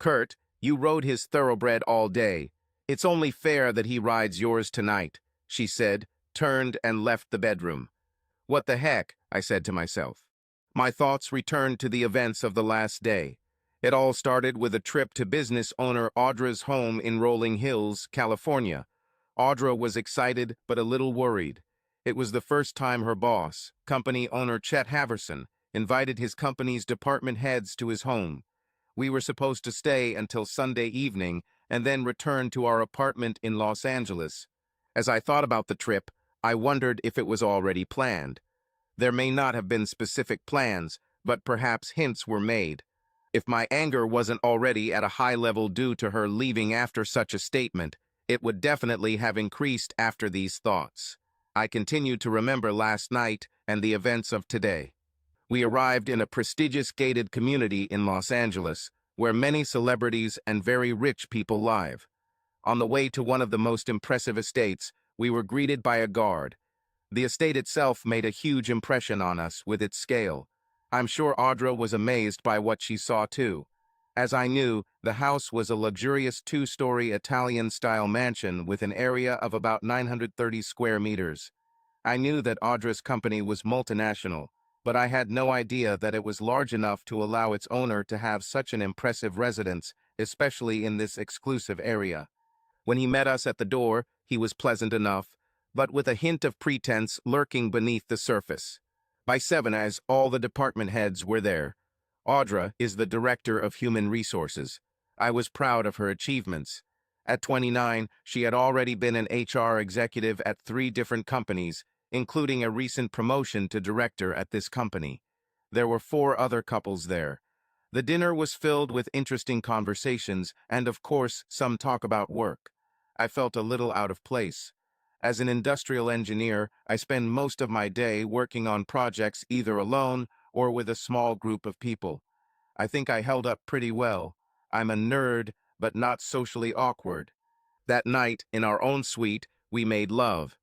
Kurt, you rode his thoroughbred all day. It's only fair that he rides yours tonight, she said, turned and left the bedroom. What the heck, I said to myself. My thoughts returned to the events of the last day. It all started with a trip to business owner Audra's home in Rolling Hills, California. Audra was excited but a little worried. It was the first time her boss, company owner Chet Haverson, invited his company's department heads to his home. We were supposed to stay until Sunday evening and then return to our apartment in Los Angeles. As I thought about the trip, I wondered if it was already planned. There may not have been specific plans, but perhaps hints were made. If my anger wasn't already at a high level due to her leaving after such a statement, it would definitely have increased after these thoughts. I continued to remember last night and the events of today. We arrived in a prestigious gated community in Los Angeles, where many celebrities and very rich people live. On the way to one of the most impressive estates, we were greeted by a guard. The estate itself made a huge impression on us with its scale. I'm sure Audra was amazed by what she saw too. As I knew, the house was a luxurious two-story Italian-style mansion with an area of about 930 square meters. I knew that Audra's company was multinational, but I had no idea that it was large enough to allow its owner to have such an impressive residence, especially in this exclusive area. When he met us at the door, he was pleasant enough, but with a hint of pretense lurking beneath the surface. By 7, as all the department heads were there. Audra is the Director of Human Resources. I was proud of her achievements. At 29, she had already been an HR executive at 3 different companies, including a recent promotion to director at this company. There were 4 other couples there. The dinner was filled with interesting conversations and, of course, some talk about work. I felt a little out of place. As an industrial engineer, I spend most of my day working on projects either alone or with a small group of people. I think I held up pretty well. I'm a nerd, but not socially awkward. That night, in our own suite, we made love.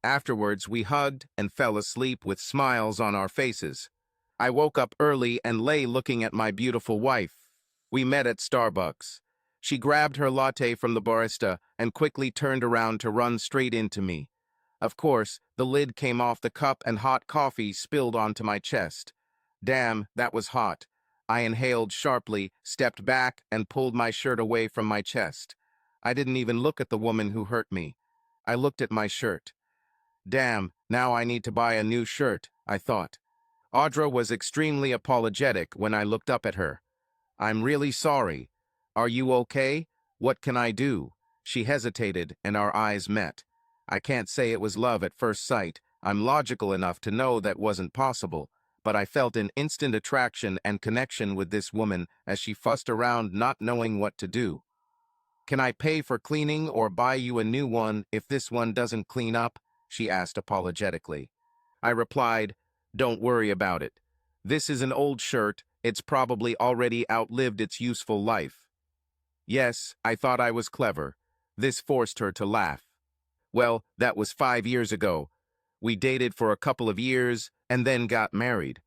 Afterwards, we hugged and fell asleep with smiles on our faces. I woke up early and lay looking at my beautiful wife. We met at Starbucks. She grabbed her latte from the barista and quickly turned around to run straight into me. Of course, the lid came off the cup and hot coffee spilled onto my chest. Damn, that was hot. I inhaled sharply, stepped back, and pulled my shirt away from my chest. I didn't even look at the woman who hurt me. I looked at my shirt. Damn, now I need to buy a new shirt, I thought. Audra was extremely apologetic when I looked up at her. I'm really sorry. Are you okay? What can I do? She hesitated, and our eyes met. I can't say it was love at first sight. I'm logical enough to know that wasn't possible. But I felt an instant attraction and connection with this woman as she fussed around not knowing what to do. Can I pay for cleaning or buy you a new one if this one doesn't clean up? She asked apologetically. I replied, don't worry about it. This is an old shirt. It's probably already outlived its useful life. Yes, I thought I was clever. This forced her to laugh. Well, that was 5 years ago. We dated for a couple of years and then got married.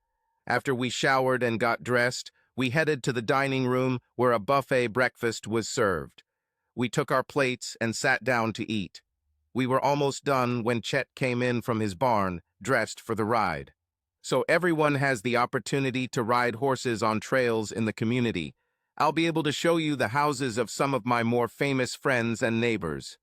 After we showered and got dressed, we headed to the dining room where a buffet breakfast was served. We took our plates and sat down to eat. We were almost done when Chet came in from his barn, dressed for the ride. So everyone has the opportunity to ride horses on trails in the community. I'll be able to show you the houses of some of my more famous friends and neighbors.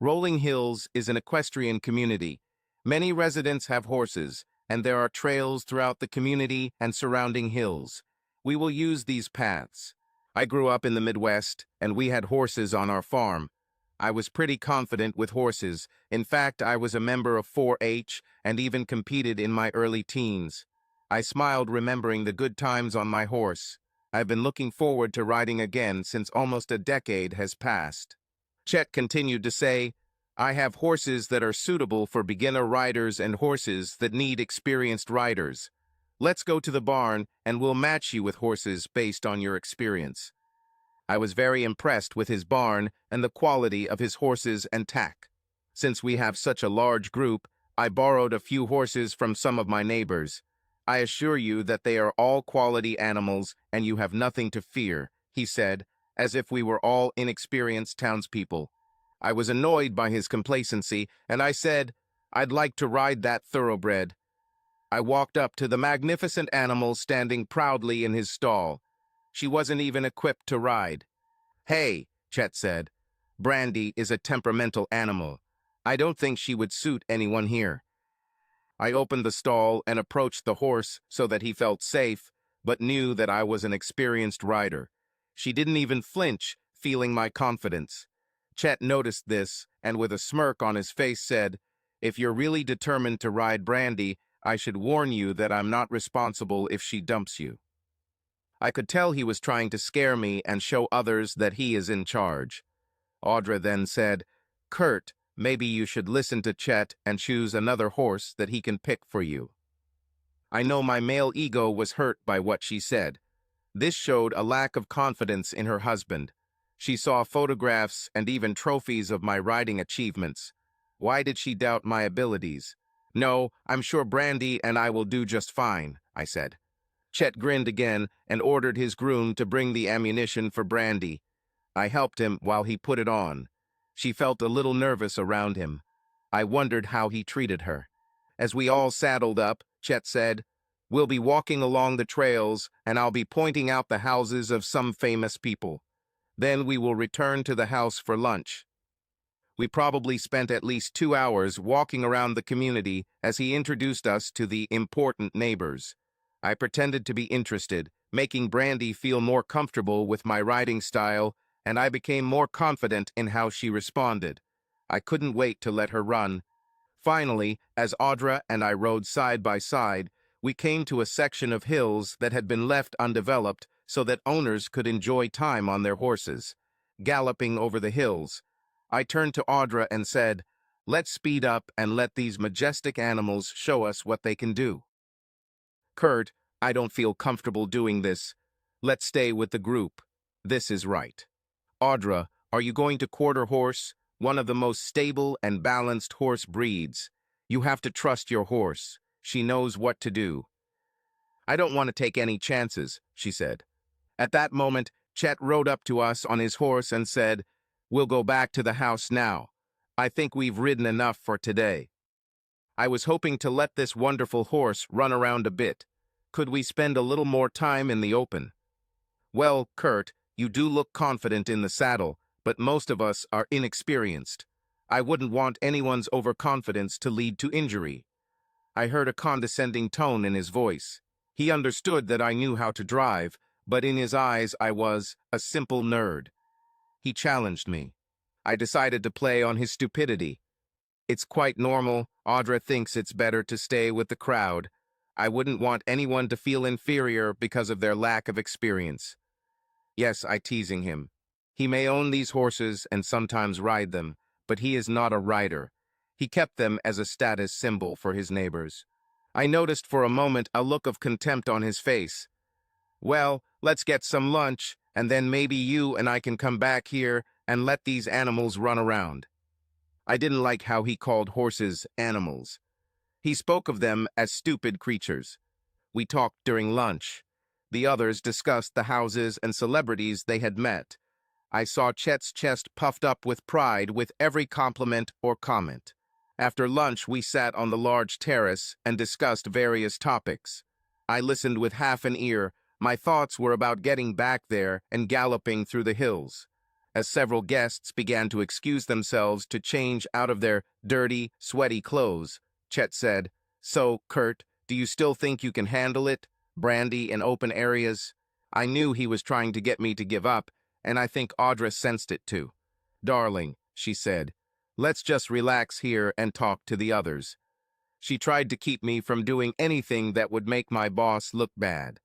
Rolling Hills is an equestrian community. Many residents have horses, and there are trails throughout the community and surrounding hills. We will use these paths. I grew up in the Midwest, and we had horses on our farm. I was pretty confident with horses. In fact, I was a member of 4-H and even competed in my early teens. I smiled remembering the good times on my horse. I've been looking forward to riding again since almost a decade has passed. Chet continued to say, I have horses that are suitable for beginner riders and horses that need experienced riders. Let's go to the barn and we'll match you with horses based on your experience. I was very impressed with his barn and the quality of his horses and tack. Since we have such a large group, I borrowed a few horses from some of my neighbors. I assure you that they are all quality animals and you have nothing to fear, he said, as if we were all inexperienced townspeople. I was annoyed by his complacency, and I said, "I'd like to ride that thoroughbred." I walked up to the magnificent animal standing proudly in his stall. She wasn't even equipped to ride. "Hey," Chet said, "Brandy is a temperamental animal. I don't think she would suit anyone here." I opened the stall and approached the horse so that he felt safe, but knew that I was an experienced rider. She didn't even flinch, feeling my confidence. Chet noticed this, and with a smirk on his face said, "If you're really determined to ride Brandy, I should warn you that I'm not responsible if she dumps you." I could tell he was trying to scare me and show others that he is in charge. Audra then said, "Kurt, maybe you should listen to Chet and choose another horse that he can pick for you." I know my male ego was hurt by what she said. This showed a lack of confidence in her husband. She saw photographs and even trophies of my riding achievements. Why did she doubt my abilities? "No, I'm sure Brandy and I will do just fine," I said. Chet grinned again and ordered his groom to bring the ammunition for Brandy. I helped him while he put it on. She felt a little nervous around him. I wondered how he treated her. As we all saddled up, Chet said, "We'll be walking along the trails, and I'll be pointing out the houses of some famous people. Then we will return to the house for lunch." We probably spent at least 2 hours walking around the community as he introduced us to the important neighbors. I pretended to be interested, making Brandy feel more comfortable with my riding style, and I became more confident in how she responded. I couldn't wait to let her run. Finally, as Audra and I rode side by side, we came to a section of hills that had been left undeveloped so that owners could enjoy time on their horses. Galloping over the hills, I turned to Audra and said, "Let's speed up and let these majestic animals show us what they can do." "Kurt, I don't feel comfortable doing this. Let's stay with the group. This is right." "Audra, are you going to quarter horse? One of the most stable and balanced horse breeds. You have to trust your horse. She knows what to do." "I don't want to take any chances," she said. At that moment, Chet rode up to us on his horse and said, "We'll go back to the house now. I think we've ridden enough for today." I was hoping to let this wonderful horse run around a bit. Could we spend a little more time in the open? "Well, Kurt, you do look confident in the saddle, but most of us are inexperienced. I wouldn't want anyone's overconfidence to lead to injury." I heard a condescending tone in his voice. He understood that I knew how to drive, but in his eyes I was a simple nerd. He challenged me. I decided to play on his stupidity. "It's quite normal. Audra thinks it's better to stay with the crowd. I wouldn't want anyone to feel inferior because of their lack of experience." Yes, I teasing him. He may own these horses and sometimes ride them, but he is not a rider. He kept them as a status symbol for his neighbors. I noticed for a moment a look of contempt on his face. "Well, let's get some lunch, and then maybe you and I can come back here and let these animals run around." I didn't like how he called horses animals. He spoke of them as stupid creatures. We talked during lunch. The others discussed the houses and celebrities they had met. I saw Chet's chest puffed up with pride with every compliment or comment. After lunch, we sat on the large terrace and discussed various topics. I listened with half an ear. My thoughts were about getting back there and galloping through the hills. As several guests began to excuse themselves to change out of their dirty, sweaty clothes, Chet said, "So, Kurt, do you still think you can handle it? Brandy in open areas?" I knew he was trying to get me to give up, and I think Audra sensed it too. "Darling," she said, "let's just relax here and talk to the others." She tried to keep me from doing anything that would make my boss look bad.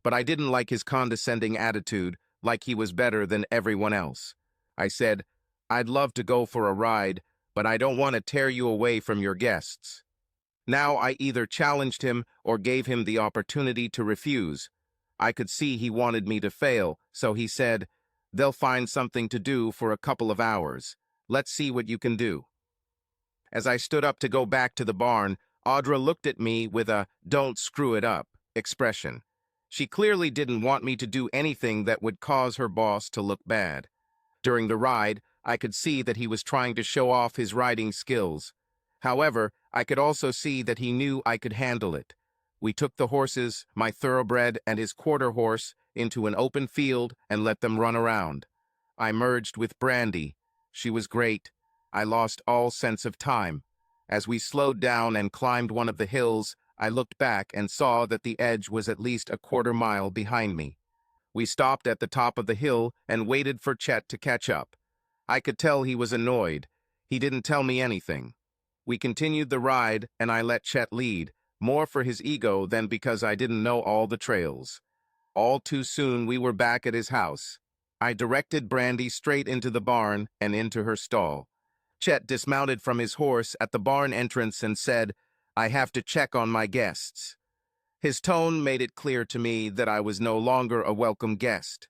But I didn't like his condescending attitude, like he was better than everyone else. I said, "I'd love to go for a ride, but I don't want to tear you away from your guests." Now I either challenged him or gave him the opportunity to refuse. I could see he wanted me to fail, so he said, "They'll find something to do for a couple of hours. Let's see what you can do." As I stood up to go back to the barn, Audra looked at me with a "don't screw it up" expression. She clearly didn't want me to do anything that would cause her boss to look bad. During the ride, I could see that he was trying to show off his riding skills. However, I could also see that he knew I could handle it. We took the horses, my thoroughbred and his quarter horse, into an open field and let them run around. I merged with Brandy. She was great. I lost all sense of time. As we slowed down and climbed one of the hills, I looked back and saw that the edge was at least a quarter-mile behind me. We stopped at the top of the hill and waited for Chet to catch up. I could tell he was annoyed. He didn't tell me anything. We continued the ride, and I let Chet lead, more for his ego than because I didn't know all the trails. All too soon, we were back at his house. I directed Brandy straight into the barn and into her stall. Chet dismounted from his horse at the barn entrance and said, "I have to check on my guests." His tone made it clear to me that I was no longer a welcome guest.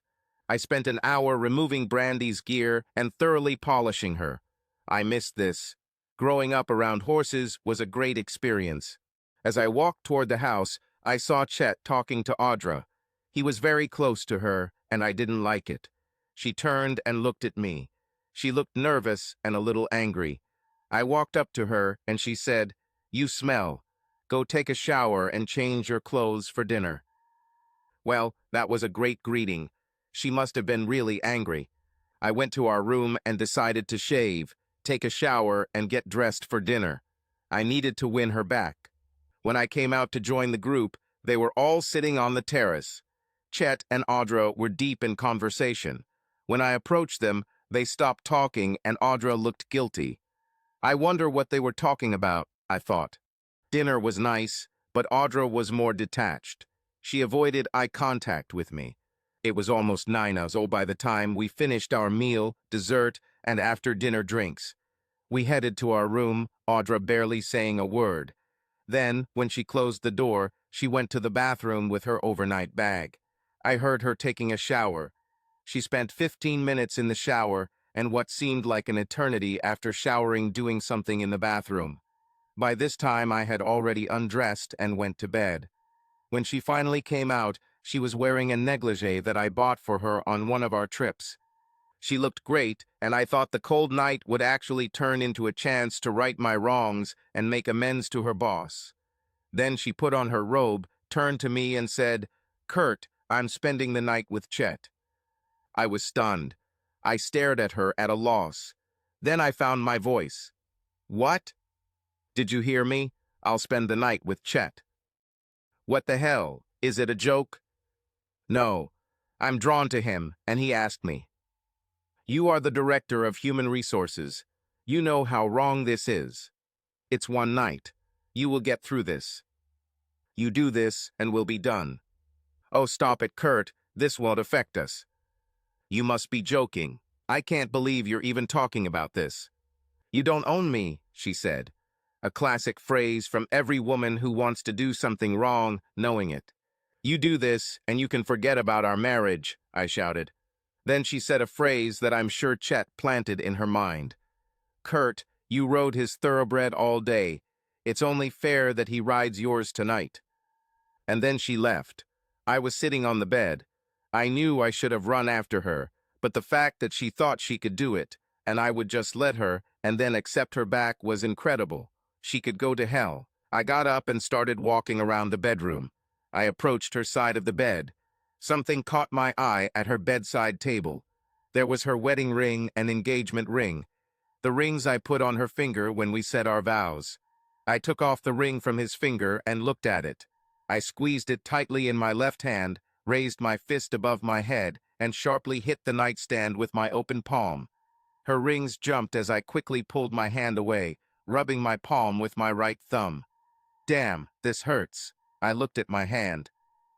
I spent an hour removing Brandy's gear and thoroughly polishing her. I missed this. Growing up around horses was a great experience. As I walked toward the house, I saw Chet talking to Audra. He was very close to her, and I didn't like it. She turned and looked at me. She looked nervous and a little angry. I walked up to her, and she said, "You smell. Go take a shower and change your clothes for dinner." Well, that was a great greeting. She must have been really angry. I went to our room and decided to shave, take a shower, and get dressed for dinner. I needed to win her back. When I came out to join the group, they were all sitting on the terrace. Chet and Audra were deep in conversation. When I approached them, they stopped talking and Audra looked guilty. I wonder what they were talking about, I thought. Dinner was nice, but Audra was more detached. She avoided eye contact with me. It was almost 9 hours old by the time we finished our meal, dessert, and after-dinner drinks. We headed to our room, Audra barely saying a word. Then, when she closed the door, she went to the bathroom with her overnight bag. I heard her taking a shower. She spent 15 minutes in the shower and what seemed like an eternity after showering doing something in the bathroom. By this time, I had already undressed and went to bed. When she finally came out, she was wearing a negligee that I bought for her on one of our trips. She looked great, and I thought the cold night would actually turn into a chance to right my wrongs and make amends to her boss. Then she put on her robe, turned to me and said, "Kurt, I'm spending the night with Chet." I was stunned. I stared at her at a loss. Then I found my voice. "What? Did you hear me? I'll spend the night with Chet." "What the hell? Is it a joke?" "No. I'm drawn to him, and he asked me." "You are the director of human resources. You know how wrong this is. It's one night. You will get through this. You do this, and we'll be done." "Oh, stop it, Kurt. This won't affect us." "You must be joking. I can't believe you're even talking about this." "You don't own me," she said. A classic phrase from every woman who wants to do something wrong, knowing it. "You do this, and you can forget about our marriage," I shouted. Then she said a phrase that I'm sure Chet planted in her mind. "Kurt, you rode his thoroughbred all day. It's only fair that he rides yours tonight." And then she left. I was sitting on the bed. I knew I should have run after her, but the fact that she thought she could do it, and I would just let her and then accept her back was incredible. She could go to hell. I got up and started walking around the bedroom. I approached her side of the bed. Something caught my eye at her bedside table. There was her wedding ring and engagement ring, the rings I put on her finger when we said our vows. I took off the ring from his finger and looked at it. I squeezed it tightly in my left hand, raised my fist above my head, and sharply hit the nightstand with my open palm. Her rings jumped as I quickly pulled my hand away, rubbing my palm with my right thumb. "Damn, this hurts." I looked at my hand.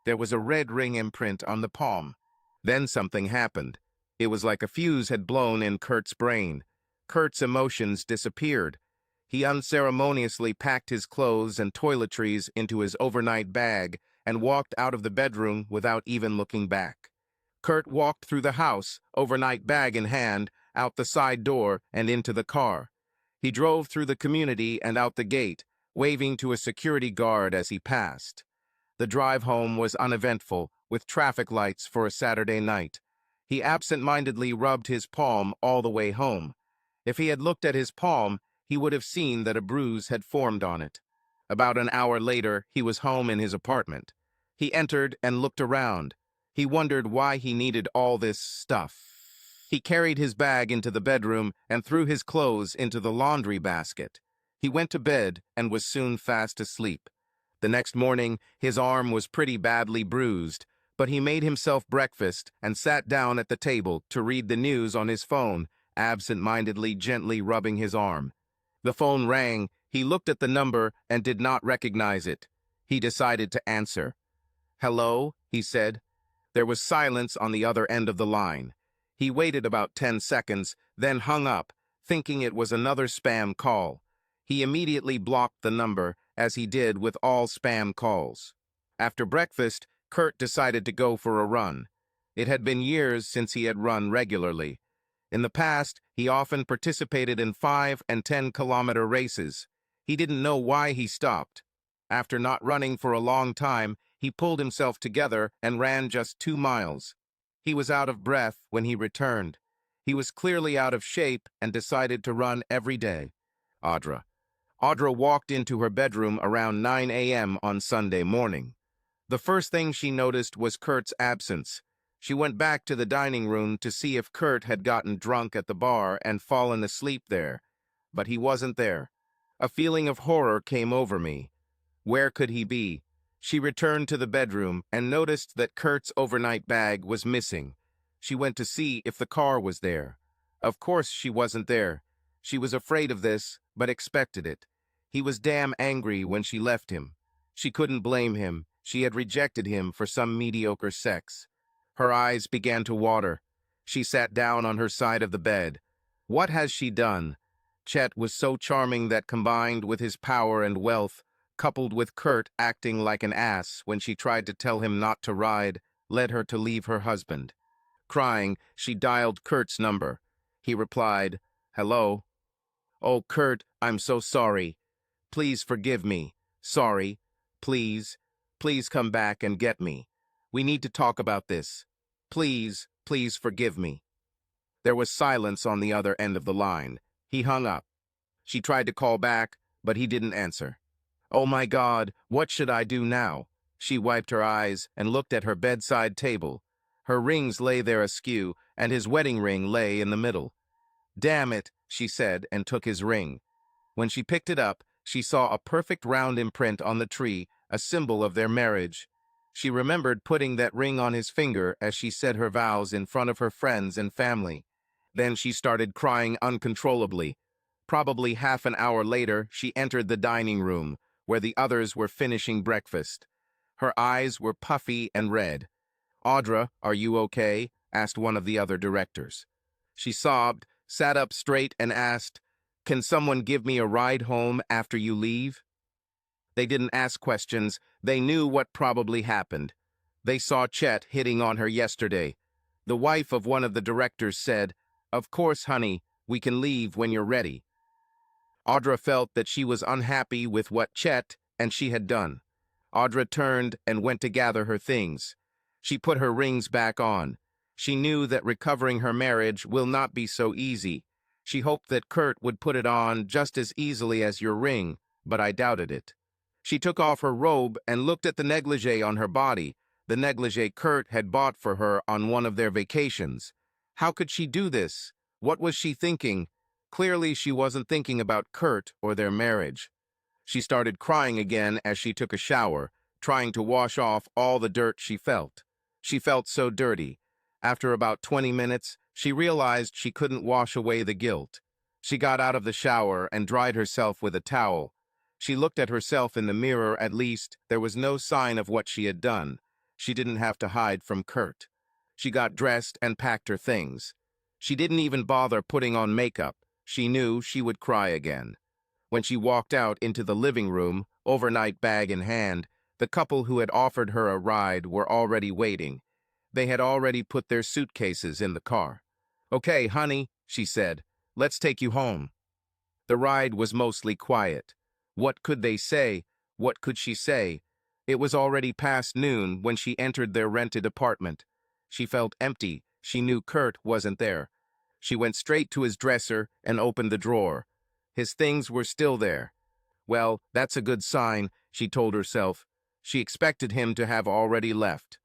There was a red ring imprint on the palm. Then something happened. It was like a fuse had blown in Kurt's brain. Kurt's emotions disappeared. He unceremoniously packed his clothes and toiletries into his overnight bag and walked out of the bedroom without even looking back. Kurt walked through the house, overnight bag in hand, out the side door and into the car. He drove through the community and out the gate, waving to a security guard as he passed. The drive home was uneventful, with traffic lights for a Saturday night. He absent-mindedly rubbed his palm all the way home. If he had looked at his palm, he would have seen that a bruise had formed on it. About an hour later, he was home in his apartment. He entered and looked around. He wondered why he needed all this stuff. He carried his bag into the bedroom and threw his clothes into the laundry basket. He went to bed and was soon fast asleep. The next morning, his arm was pretty badly bruised, but he made himself breakfast and sat down at the table to read the news on his phone, absent-mindedly gently rubbing his arm. The phone rang. He looked at the number and did not recognize it. He decided to answer. "Hello," he said. There was silence on the other end of the line. He waited about 10 seconds, then hung up, thinking it was another spam call. He immediately blocked the number, as he did with all spam calls. After breakfast, Kurt decided to go for a run. It had been years since he had run regularly. In the past, he often participated in 5- and 10-kilometer races. He didn't know why he stopped. After not running for a long time, he pulled himself together and ran just 2 miles. He was out of breath when he returned. He was clearly out of shape and decided to run every day. Audra walked into her bedroom around 9 a.m. on Sunday morning. The first thing she noticed was Kurt's absence. She went back to the dining room to see if Kurt had gotten drunk at the bar and fallen asleep there, but he wasn't there. A feeling of horror came over me. Where could he be? She returned to the bedroom and noticed that Kurt's overnight bag was missing. She went to see if the car was there. Of course she wasn't there. She was afraid of this, but expected it. He was damn angry when she left him. She couldn't blame him. She had rejected him for some mediocre sex. Her eyes began to water. She sat down on her side of the bed. What has she done? Chet was so charming that, combined with his power and wealth, coupled with Kurt acting like an ass when she tried to tell him not to ride, led her to leave her husband. Crying, she dialed Kurt's number. He replied, "Hello." "Oh, Kurt, I'm so sorry. Please forgive me. Sorry. Please. Please come back and get me. We need to talk about this. Please, please forgive me." There was silence on the other end of the line. He hung up. She tried to call back, but he didn't answer. Oh my God, what should I do now? She wiped her eyes and looked at her bedside table. Her rings lay there askew, and his wedding ring lay in the middle. "Damn it," she said, and took his ring. When she picked it up, she saw a perfect round imprint on the tree, a symbol of their marriage. She remembered putting that ring on his finger as she said her vows in front of her friends and family. Then she started crying uncontrollably. Probably half an hour later, she entered the dining room, where the others were finishing breakfast. Her eyes were puffy and red. "Audra, are you okay?" asked one of the other directors. She sobbed, sat up straight, and asked, "Can someone give me a ride home after you leave?" They didn't ask questions. They knew what probably happened. They saw Chet hitting on her yesterday. The wife of one of the directors said, "Of course, honey, we can leave when you're ready." Audra felt that she was unhappy with what Chet and she had done. Audra turned and went to gather her things. She put her rings back on. She knew that recovering her marriage will not be so easy. She hoped that Kurt would put it on just as easily as your ring, but I doubted it. She took off her robe and looked at the negligee on her body, the negligee Kurt had bought for her on one of their vacations. How could she do this? What was she thinking? Clearly, she wasn't thinking about Kurt or their marriage. She started crying again as she took a shower, trying to wash off all the dirt she felt. She felt so dirty. After about 20 minutes, she realized she couldn't wash away the guilt. She got out of the shower and dried herself with a towel. She looked at herself in the mirror. At least there was no sign of what she had done. She didn't have to hide from Kurt. She got dressed and packed her things. She didn't even bother putting on makeup. She knew she would cry again. When she walked out into the living room, overnight bag in hand, the couple who had offered her a ride were already waiting. They had already put their suitcases in the car. "Okay, honey," she said, "let's take you home." The ride was mostly quiet. What could they say? What could she say? It was already past noon when she entered their rented apartment. She felt empty. She knew Kurt wasn't there. She went straight to his dresser and opened the drawer. His things were still there. Well, that's a good sign, she told herself. She expected him to have already left.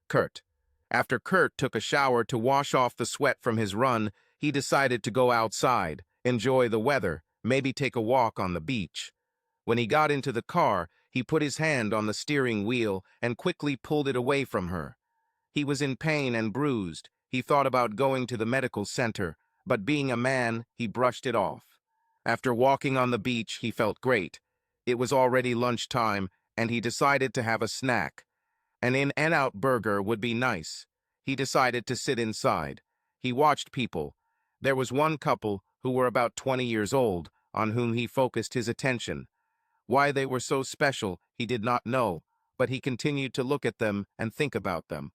Kurt. After Kurt took a shower to wash off the sweat from his run, he decided to go outside, enjoy the weather, maybe take a walk on the beach. When he got into the car, he put his hand on the steering wheel and quickly pulled it away from her. He was in pain and bruised. He thought about going to the medical center, but being a man, he brushed it off. After walking on the beach, he felt great. It was already lunchtime, and he decided to have a snack. An In-N-Out burger would be nice. He decided to sit inside. He watched people. There was one couple who were about 20 years old, on whom he focused his attention. Why they were so special, he did not know, but he continued to look at them and think about them.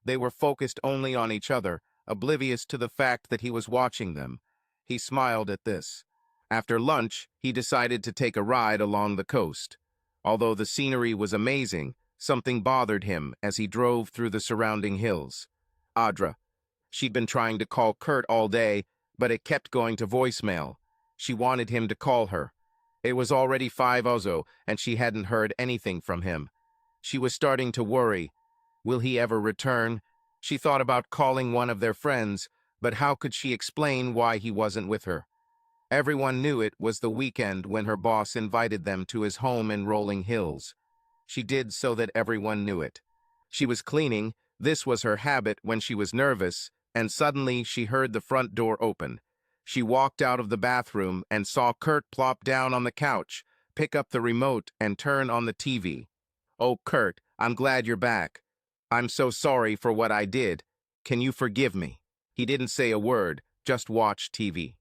They were focused only on each other, oblivious to the fact that he was watching them. He smiled at this. After lunch, he decided to take a ride along the coast. Although the scenery was amazing, something bothered him as he drove through the surrounding hills. Audra. She'd been trying to call Kurt all day, but it kept going to voicemail. She wanted him to call her. It was already 5:00, and she hadn't heard anything from him. She was starting to worry. Will he ever return? She thought about calling one of their friends, but how could she explain why he wasn't with her? Everyone knew it was the weekend when her boss invited them to his home in Rolling Hills. She did so that everyone knew it. She was cleaning. This was her habit when she was nervous, and suddenly she heard the front door open. She walked out of the bathroom and saw Kurt plop down on the couch, pick up the remote, and turn on the TV. "Oh, Kurt, I'm glad you're back. I'm so sorry for what I did. Can you forgive me?" He didn't say a word, just watched TV.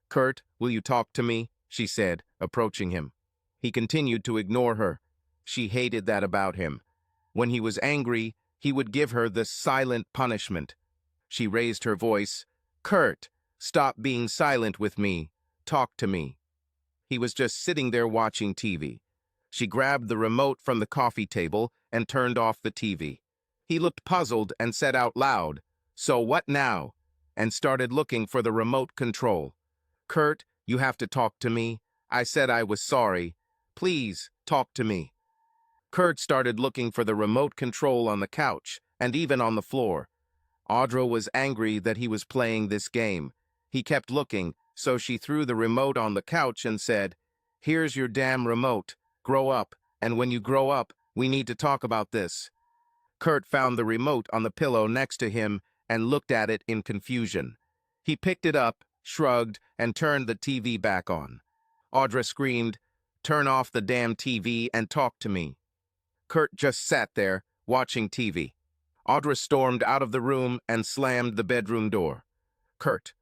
"Kurt, will you talk to me?" she said, approaching him. He continued to ignore her. She hated that about him. When he was angry, he would give her the silent punishment. She raised her voice. "Kurt, stop being silent with me. Talk to me." He was just sitting there watching TV. She grabbed the remote from the coffee table and turned off the TV. He looked puzzled and said out loud, "So what now?" and started looking for the remote control. "Kurt, you have to talk to me. I said I was sorry. Please, talk to me." Kurt started looking for the remote control on the couch and even on the floor. Audra was angry that he was playing this game. He kept looking, so she threw the remote on the couch and said, "Here's your damn remote. Grow up, and when you grow up, we need to talk about this." Kurt found the remote on the pillow next to him and looked at it in confusion. He picked it up, shrugged, and turned the TV back on. Audra screamed, "Turn off the damn TV and talk to me." Kurt just sat there, watching TV. Audra stormed out of the room and slammed the bedroom door. Kurt.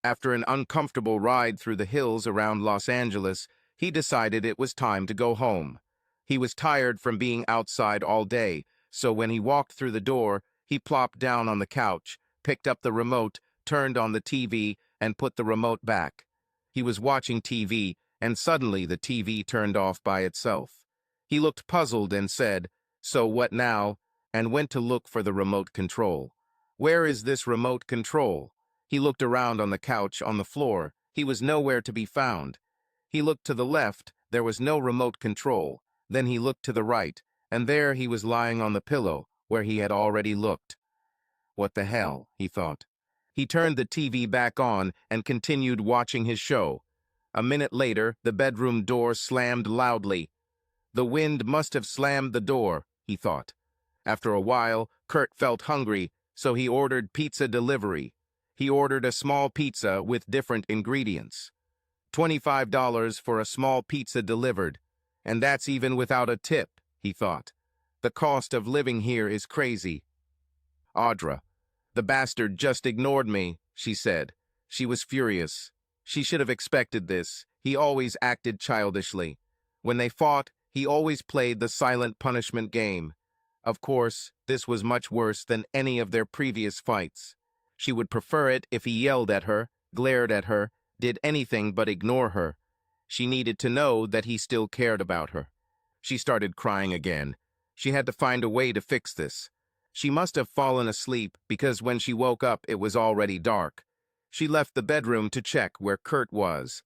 After an uncomfortable ride through the hills around Los Angeles, he decided it was time to go home. He was tired from being outside all day, so when he walked through the door, he plopped down on the couch, picked up the remote, turned on the TV, and put the remote back. He was watching TV, and suddenly the TV turned off by itself. He looked puzzled and said, "So what now?" and went to look for the remote control. "Where is this remote control?" He looked around on the couch, on the floor. He was nowhere to be found. He looked to the left. There was no remote control. Then he looked to the right, and there he was lying on the pillow, where he had already looked. "What the hell?" he thought. He turned the TV back on and continued watching his show. A minute later, the bedroom door slammed loudly. The wind must have slammed the door, he thought. After a while, Kurt felt hungry, so he ordered pizza delivery. He ordered a small pizza with different ingredients. $25 for a small pizza delivered. And that's even without a tip, he thought. The cost of living here is crazy. Audra. "The bastard just ignored me," she said. She was furious. She should have expected this. He always acted childishly. When they fought, he always played the silent punishment game. Of course, this was much worse than any of their previous fights. She would prefer it if he yelled at her, glared at her, did anything but ignore her. She needed to know that he still cared about her. She started crying again. She had to find a way to fix this. She must have fallen asleep because when she woke up it was already dark. She left the bedroom to check where Kurt was.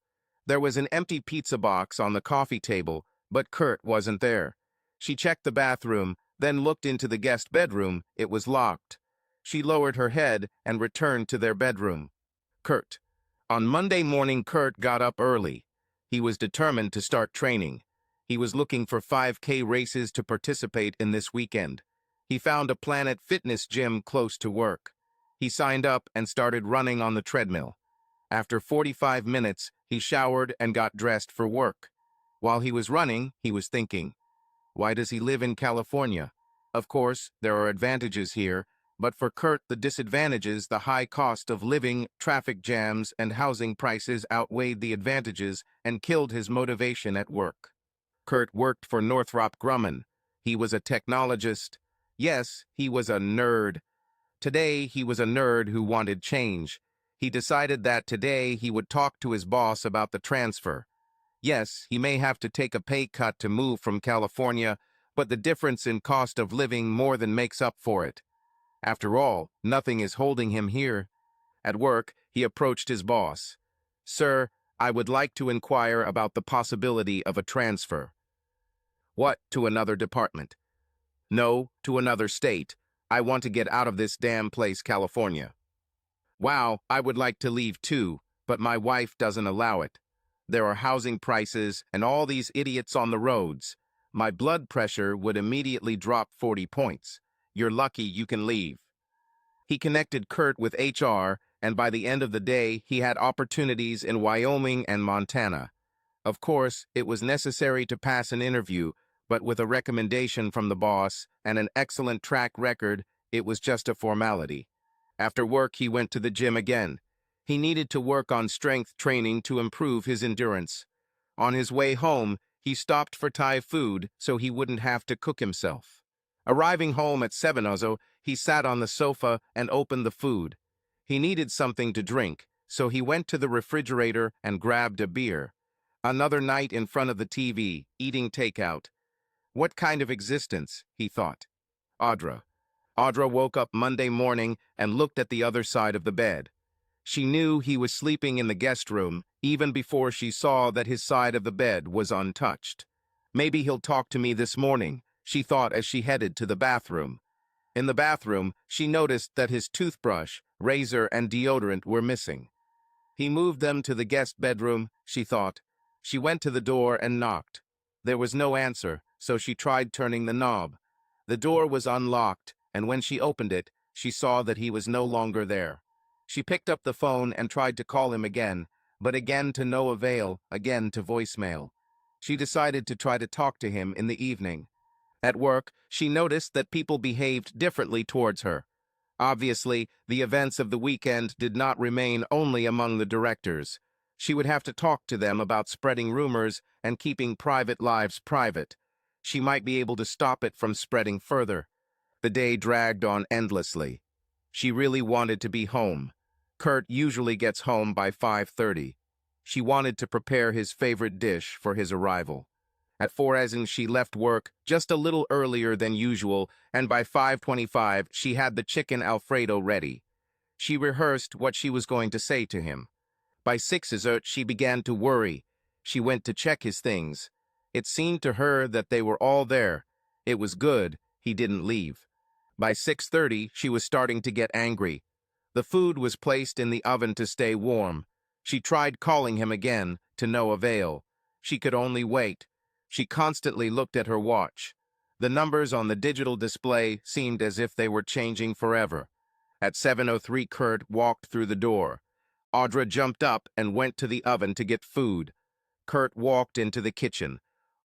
There was an empty pizza box on the coffee table, but Kurt wasn't there. She checked the bathroom, then looked into the guest bedroom. It was locked. She lowered her head and returned to their bedroom. Kurt. On Monday morning, Kurt got up early. He was determined to start training. He was looking for 5K races to participate in this weekend. He found a Planet Fitness gym close to work. He signed up and started running on the treadmill. After 45 minutes, he showered and got dressed for work. While he was running, he was thinking, why does he live in California? Of course, there are advantages here, but for Kurt, the disadvantages, the high cost of living, traffic jams, and housing prices outweighed the advantages and killed his motivation at work. Kurt worked for Northrop Grumman. He was a technologist. Yes, he was a nerd. Today, he was a nerd who wanted change. He decided that today he would talk to his boss about the transfer. Yes, he may have to take a pay cut to move from California, but the difference in cost of living more than makes up for it. After all, nothing is holding him here. At work, he approached his boss. Sir, I would like to inquire about the possibility of a transfer. What, to another department? No, to another state. I want to get out of this damn place, California. Wow, I would like to leave too, but my wife doesn't allow it. There are housing prices and all these idiots on the roads. My blood pressure would immediately drop 40 points. You're lucky you can leave. He connected Kurt with HR, and by the end of the day, he had opportunities in Wyoming and Montana. Of course, it was necessary to pass an interview, but with a recommendation from the boss and an excellent track record, it was just a formality. After work, he went to the gym again. He needed to work on strength training to improve his endurance. On his way home, he stopped for Thai food so he wouldn't have to cook himself. Arriving home at 7:00, he sat on the sofa and opened the food. He needed something to drink, so he went to the refrigerator and grabbed a beer. Another night in front of the TV, eating takeout. What kind of existence, he thought. Audra. Audra woke up Monday morning and looked at the other side of the bed. She knew he was sleeping in the guest room even before she saw that his side of the bed was untouched. Maybe he'll talk to me this morning, she thought as she headed to the bathroom. In the bathroom, she noticed that his toothbrush, razor, and deodorant were missing. He moved them to the guest bedroom, she thought. She went to the door and knocked. There was no answer, so she tried turning the knob. The door was unlocked, and when she opened it, she saw that he was no longer there. She picked up the phone and tried to call him again, but again to no avail, again to voicemail. She decided to try to talk to him in the evening. At work, she noticed that people behaved differently towards her. Obviously, the events of the weekend did not remain only among the directors. She would have to talk to them about spreading rumors and keeping private lives private. She might be able to stop it from spreading further. The day dragged on endlessly. She really wanted to be home. Kurt usually gets home by 5:30. She wanted to prepare his favorite dish for his arrival. At 4:00, she left work just a little earlier than usual, and by 5:25 she had the chicken Alfredo ready. She rehearsed what she was going to say to him. By 6:00, she began to worry. She went to check his things. It seemed to her that they were all there. It was good he didn't leave. By 6:30, she was starting to get angry. The food was placed in the oven to stay warm. She tried calling him again, to no avail. She could only wait. She constantly looked at her watch. The numbers on the digital display seemed as if they were changing forever. At 7:03, Kurt walked through the door. Audra jumped up and went to the oven to get food. Kurt walked into the kitchen.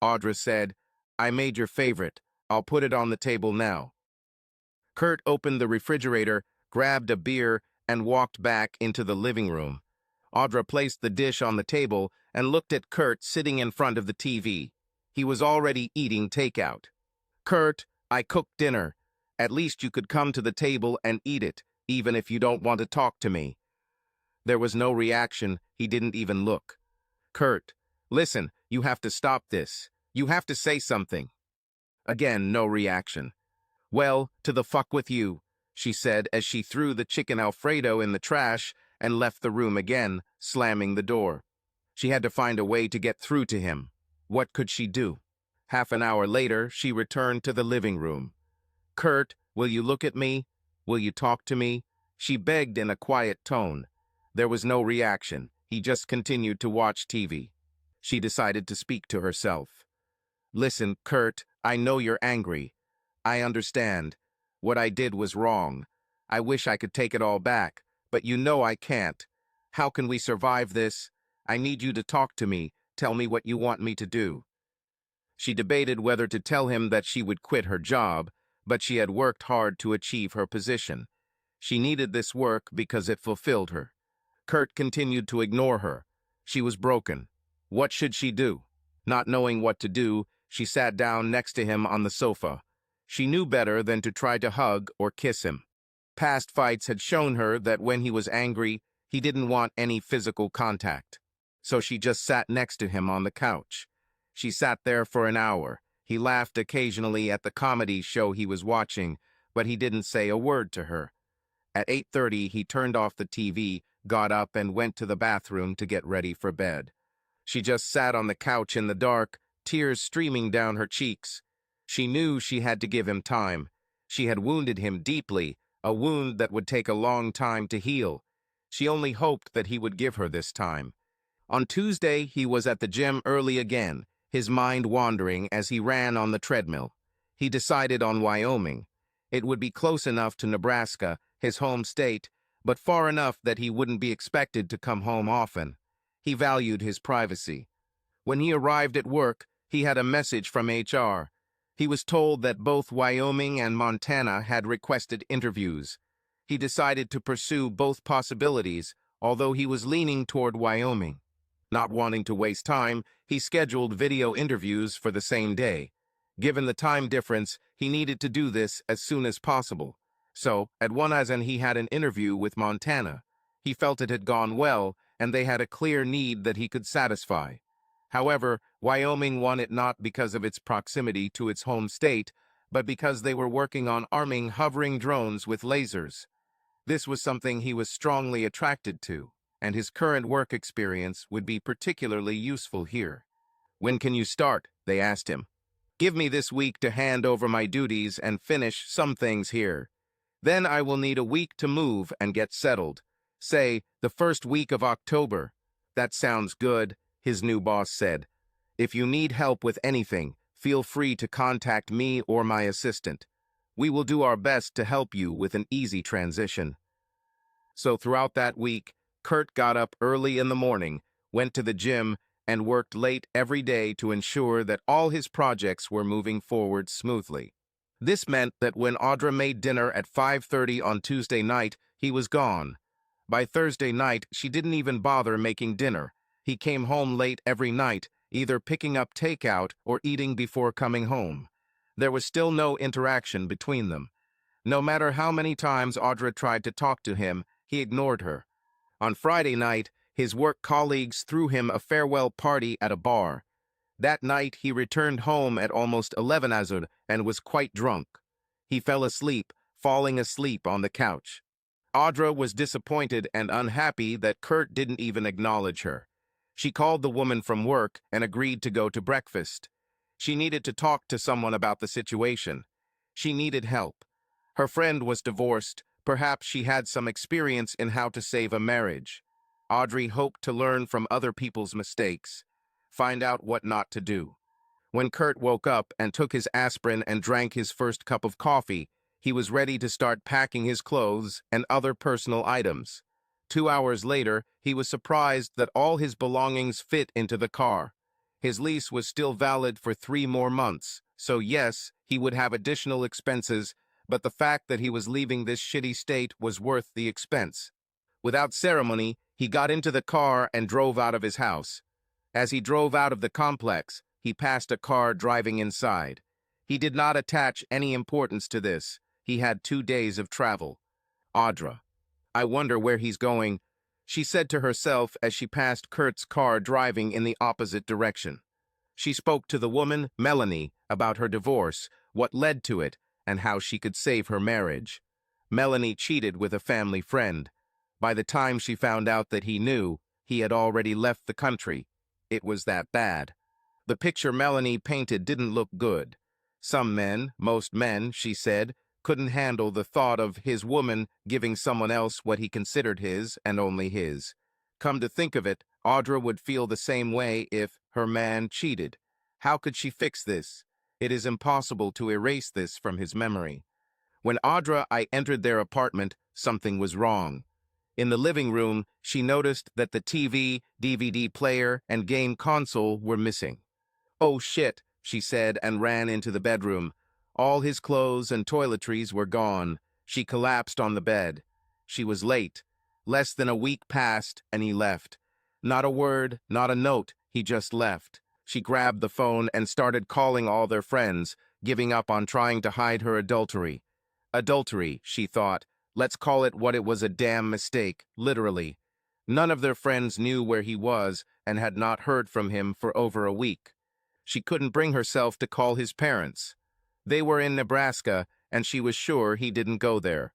Audra said, "I made your favorite. I'll put it on the table now." Kurt opened the refrigerator, grabbed a beer, and walked back into the living room. Audra placed the dish on the table and looked at Kurt sitting in front of the TV. He was already eating takeout. "Kurt, I cooked dinner. At least you could come to the table and eat it, even if you don't want to talk to me." There was no reaction. He didn't even look. "Kurt, listen, you have to stop this. You have to say something." Again, no reaction. "Well, to the fuck with you," she said as she threw the chicken Alfredo in the trash and left the room again, slamming the door. She had to find a way to get through to him. What could she do? Half an hour later, she returned to the living room. "Kurt, will you look at me? Will you talk to me?" She begged in a quiet tone. There was no reaction. He just continued to watch TV. She decided to speak to herself. "Listen, Kurt, I know you're angry. I understand. What I did was wrong. I wish I could take it all back, but you know I can't. How can we survive this? I need you to talk to me. Tell me what you want me to do." She debated whether to tell him that she would quit her job, but she had worked hard to achieve her position. She needed this work because it fulfilled her. Kurt continued to ignore her. She was broken. What should she do? Not knowing what to do, she sat down next to him on the sofa. She knew better than to try to hug or kiss him. Past fights had shown her that when he was angry, he didn't want any physical contact. So she just sat next to him on the couch. She sat there for an hour. He laughed occasionally at the comedy show he was watching, but he didn't say a word to her. At 8:30, he turned off the TV, got up, and went to the bathroom to get ready for bed. She just sat on the couch in the dark, tears streaming down her cheeks. She knew she had to give him time. She had wounded him deeply, a wound that would take a long time to heal. She only hoped that he would give her this time. On Tuesday, he was at the gym early again, his mind wandering as he ran on the treadmill. He decided on Wyoming. It would be close enough to Nebraska, his home state, but far enough that he wouldn't be expected to come home often. He valued his privacy. When he arrived at work, he had a message from HR. He was told that both Wyoming and Montana had requested interviews. He decided to pursue both possibilities, although he was leaning toward Wyoming. Not wanting to waste time, he scheduled video interviews for the same day. Given the time difference, he needed to do this as soon as possible. So, at one and he had an interview with Montana. He felt it had gone well, and they had a clear need that he could satisfy. However, Wyoming won it not because of its proximity to its home state, but because they were working on arming hovering drones with lasers. This was something he was strongly attracted to, and his current work experience would be particularly useful here. "When can you start?" they asked him. "Give me this week to hand over my duties and finish some things here. Then I will need a week to move and get settled. Say, the first week of October." "That sounds good," his new boss said. "If you need help with anything, feel free to contact me or my assistant. We will do our best to help you with an easy transition." So throughout that week, Kurt got up early in the morning, went to the gym, and worked late every day to ensure that all his projects were moving forward smoothly. This meant that when Audra made dinner at 5:30 on Tuesday night, he was gone. By Thursday night, she didn't even bother making dinner. He came home late every night, either picking up takeout or eating before coming home. There was still no interaction between them. No matter how many times Audra tried to talk to him, he ignored her. On Friday night, his work colleagues threw him a farewell party at a bar. That night, he returned home at almost 11 and was quite drunk. He fell asleep, falling asleep on the couch. Audra was disappointed and unhappy that Kurt didn't even acknowledge her. She called the woman from work and agreed to go to breakfast. She needed to talk to someone about the situation. She needed help. Her friend was divorced. Perhaps she had some experience in how to save a marriage. Audrey hoped to learn from other people's mistakes, find out what not to do. When Kurt woke up and took his aspirin and drank his first cup of coffee, he was ready to start packing his clothes and other personal items. 2 hours later, he was surprised that all his belongings fit into the car. His lease was still valid for 3 more months, so yes, he would have additional expenses, but the fact that he was leaving this shitty state was worth the expense. Without ceremony, he got into the car and drove out of his house. As he drove out of the complex, he passed a car driving inside. He did not attach any importance to this. He had 2 days of travel. Audra. "I wonder where he's going," she said to herself as she passed Kurt's car driving in the opposite direction. She spoke to the woman, Melanie, about her divorce, what led to it, and how she could save her marriage. Melanie cheated with a family friend. By the time she found out that he knew, he had already left the country. It was that bad. The picture Melanie painted didn't look good. Some men, most men, she said, couldn't handle the thought of his woman giving someone else what he considered his and only his. Come to think of it, Audra would feel the same way if her man cheated. How could she fix this? It is impossible to erase this from his memory. When Audra I entered their apartment, something was wrong. In the living room, she noticed that the TV, DVD player, and game console were missing. "Oh shit," she said and ran into the bedroom. All his clothes and toiletries were gone. She collapsed on the bed. She was late. Less than a week passed, and he left. Not a word, not a note, he just left. She grabbed the phone and started calling all their friends, giving up on trying to hide her adultery. Adultery, she thought. Let's call it what it was, a damn mistake, literally. None of their friends knew where he was and had not heard from him for over a week. She couldn't bring herself to call his parents. They were in Nebraska, and she was sure he didn't go there.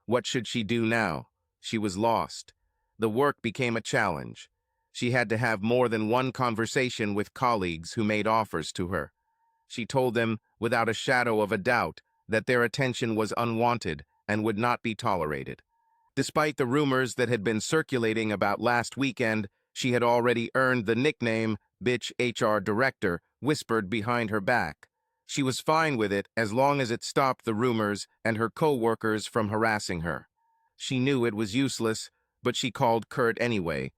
What should she do now? She was lost. The work became a challenge. She had to have more than one conversation with colleagues who made offers to her. She told them, without a shadow of a doubt, that their attention was unwanted and would not be tolerated. Despite the rumors that had been circulating about last weekend, she had already earned the nickname Bitch HR Director, whispered behind her back. She was fine with it as long as it stopped the rumors and her co-workers from harassing her. She knew it was useless, but she called Kurt anyway.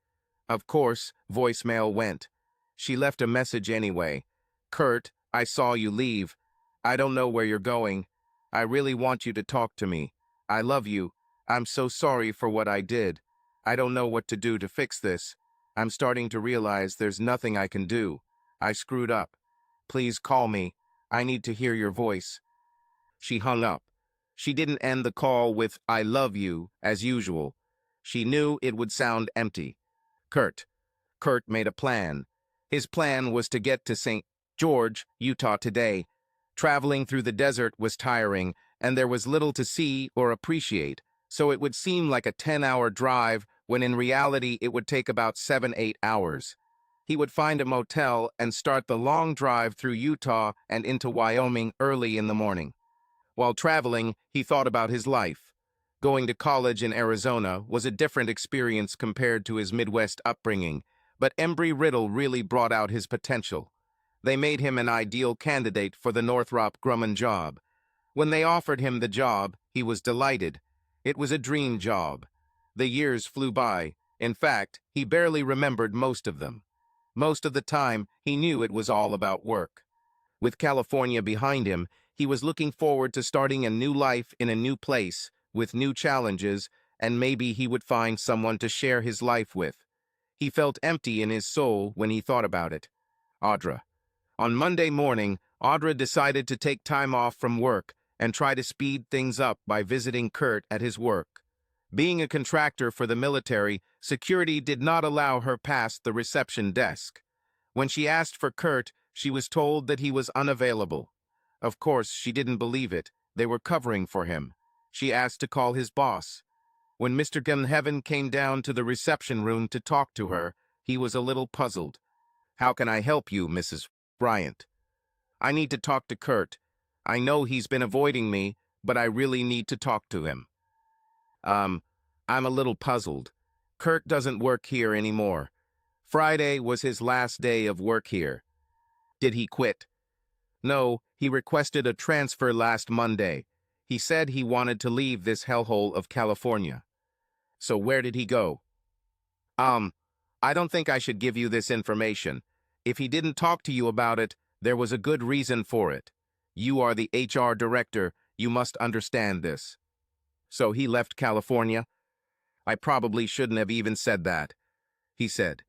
Of course, voicemail went. She left a message anyway. "Kurt, I saw you leave. I don't know where you're going. I really want you to talk to me. I love you. I'm so sorry for what I did. I don't know what to do to fix this. I'm starting to realize there's nothing I can do. I screwed up. Please call me. I need to hear your voice." She hung up. She didn't end the call with "I love you" as usual. She knew it would sound empty. Kurt. Kurt made a plan. His plan was to get to St. George, Utah today. Traveling through the desert was tiring, and there was little to see or appreciate, so it would seem like a 10-hour drive when in reality it would take about 7-8 hours. He would find a motel and start the long drive through Utah and into Wyoming early in the morning. While traveling, he thought about his life. Going to college in Arizona was a different experience compared to his Midwest upbringing, but Embry-Riddle really brought out his potential. They made him an ideal candidate for the Northrop Grumman job. When they offered him the job, he was delighted. It was a dream job. The years flew by. In fact, he barely remembered most of them. Most of the time, he knew it was all about work. With California behind him, he was looking forward to starting a new life in a new place, with new challenges, and maybe he would find someone to share his life with. He felt empty in his soul when he thought about it. Audra. On Monday morning, Audra decided to take time off from work and try to speed things up by visiting Kurt at his work. Being a contractor for the military, security did not allow her past the reception desk. When she asked for Kurt, she was told that he was unavailable. Of course, she didn't believe it. They were covering for him. She asked to call his boss. When Mr. Gunheaven came down to the reception room to talk to her, he was a little puzzled. "How can I help you, Mrs. Bryant?" "I need to talk to Kurt. I know he's been avoiding me, but I really need to talk to him." I'm a little puzzled. Kurt doesn't work here anymore. Friday was his last day of work here." "Did he quit?" "No, he requested a transfer last Monday. He said he wanted to leave this hellhole of California." "So where did he go?" I don't think I should give you this information. If he didn't talk to you about it, there was a good reason for it. You are the HR director. You must understand this." "So he left California?" "I probably shouldn't have even said that," he said.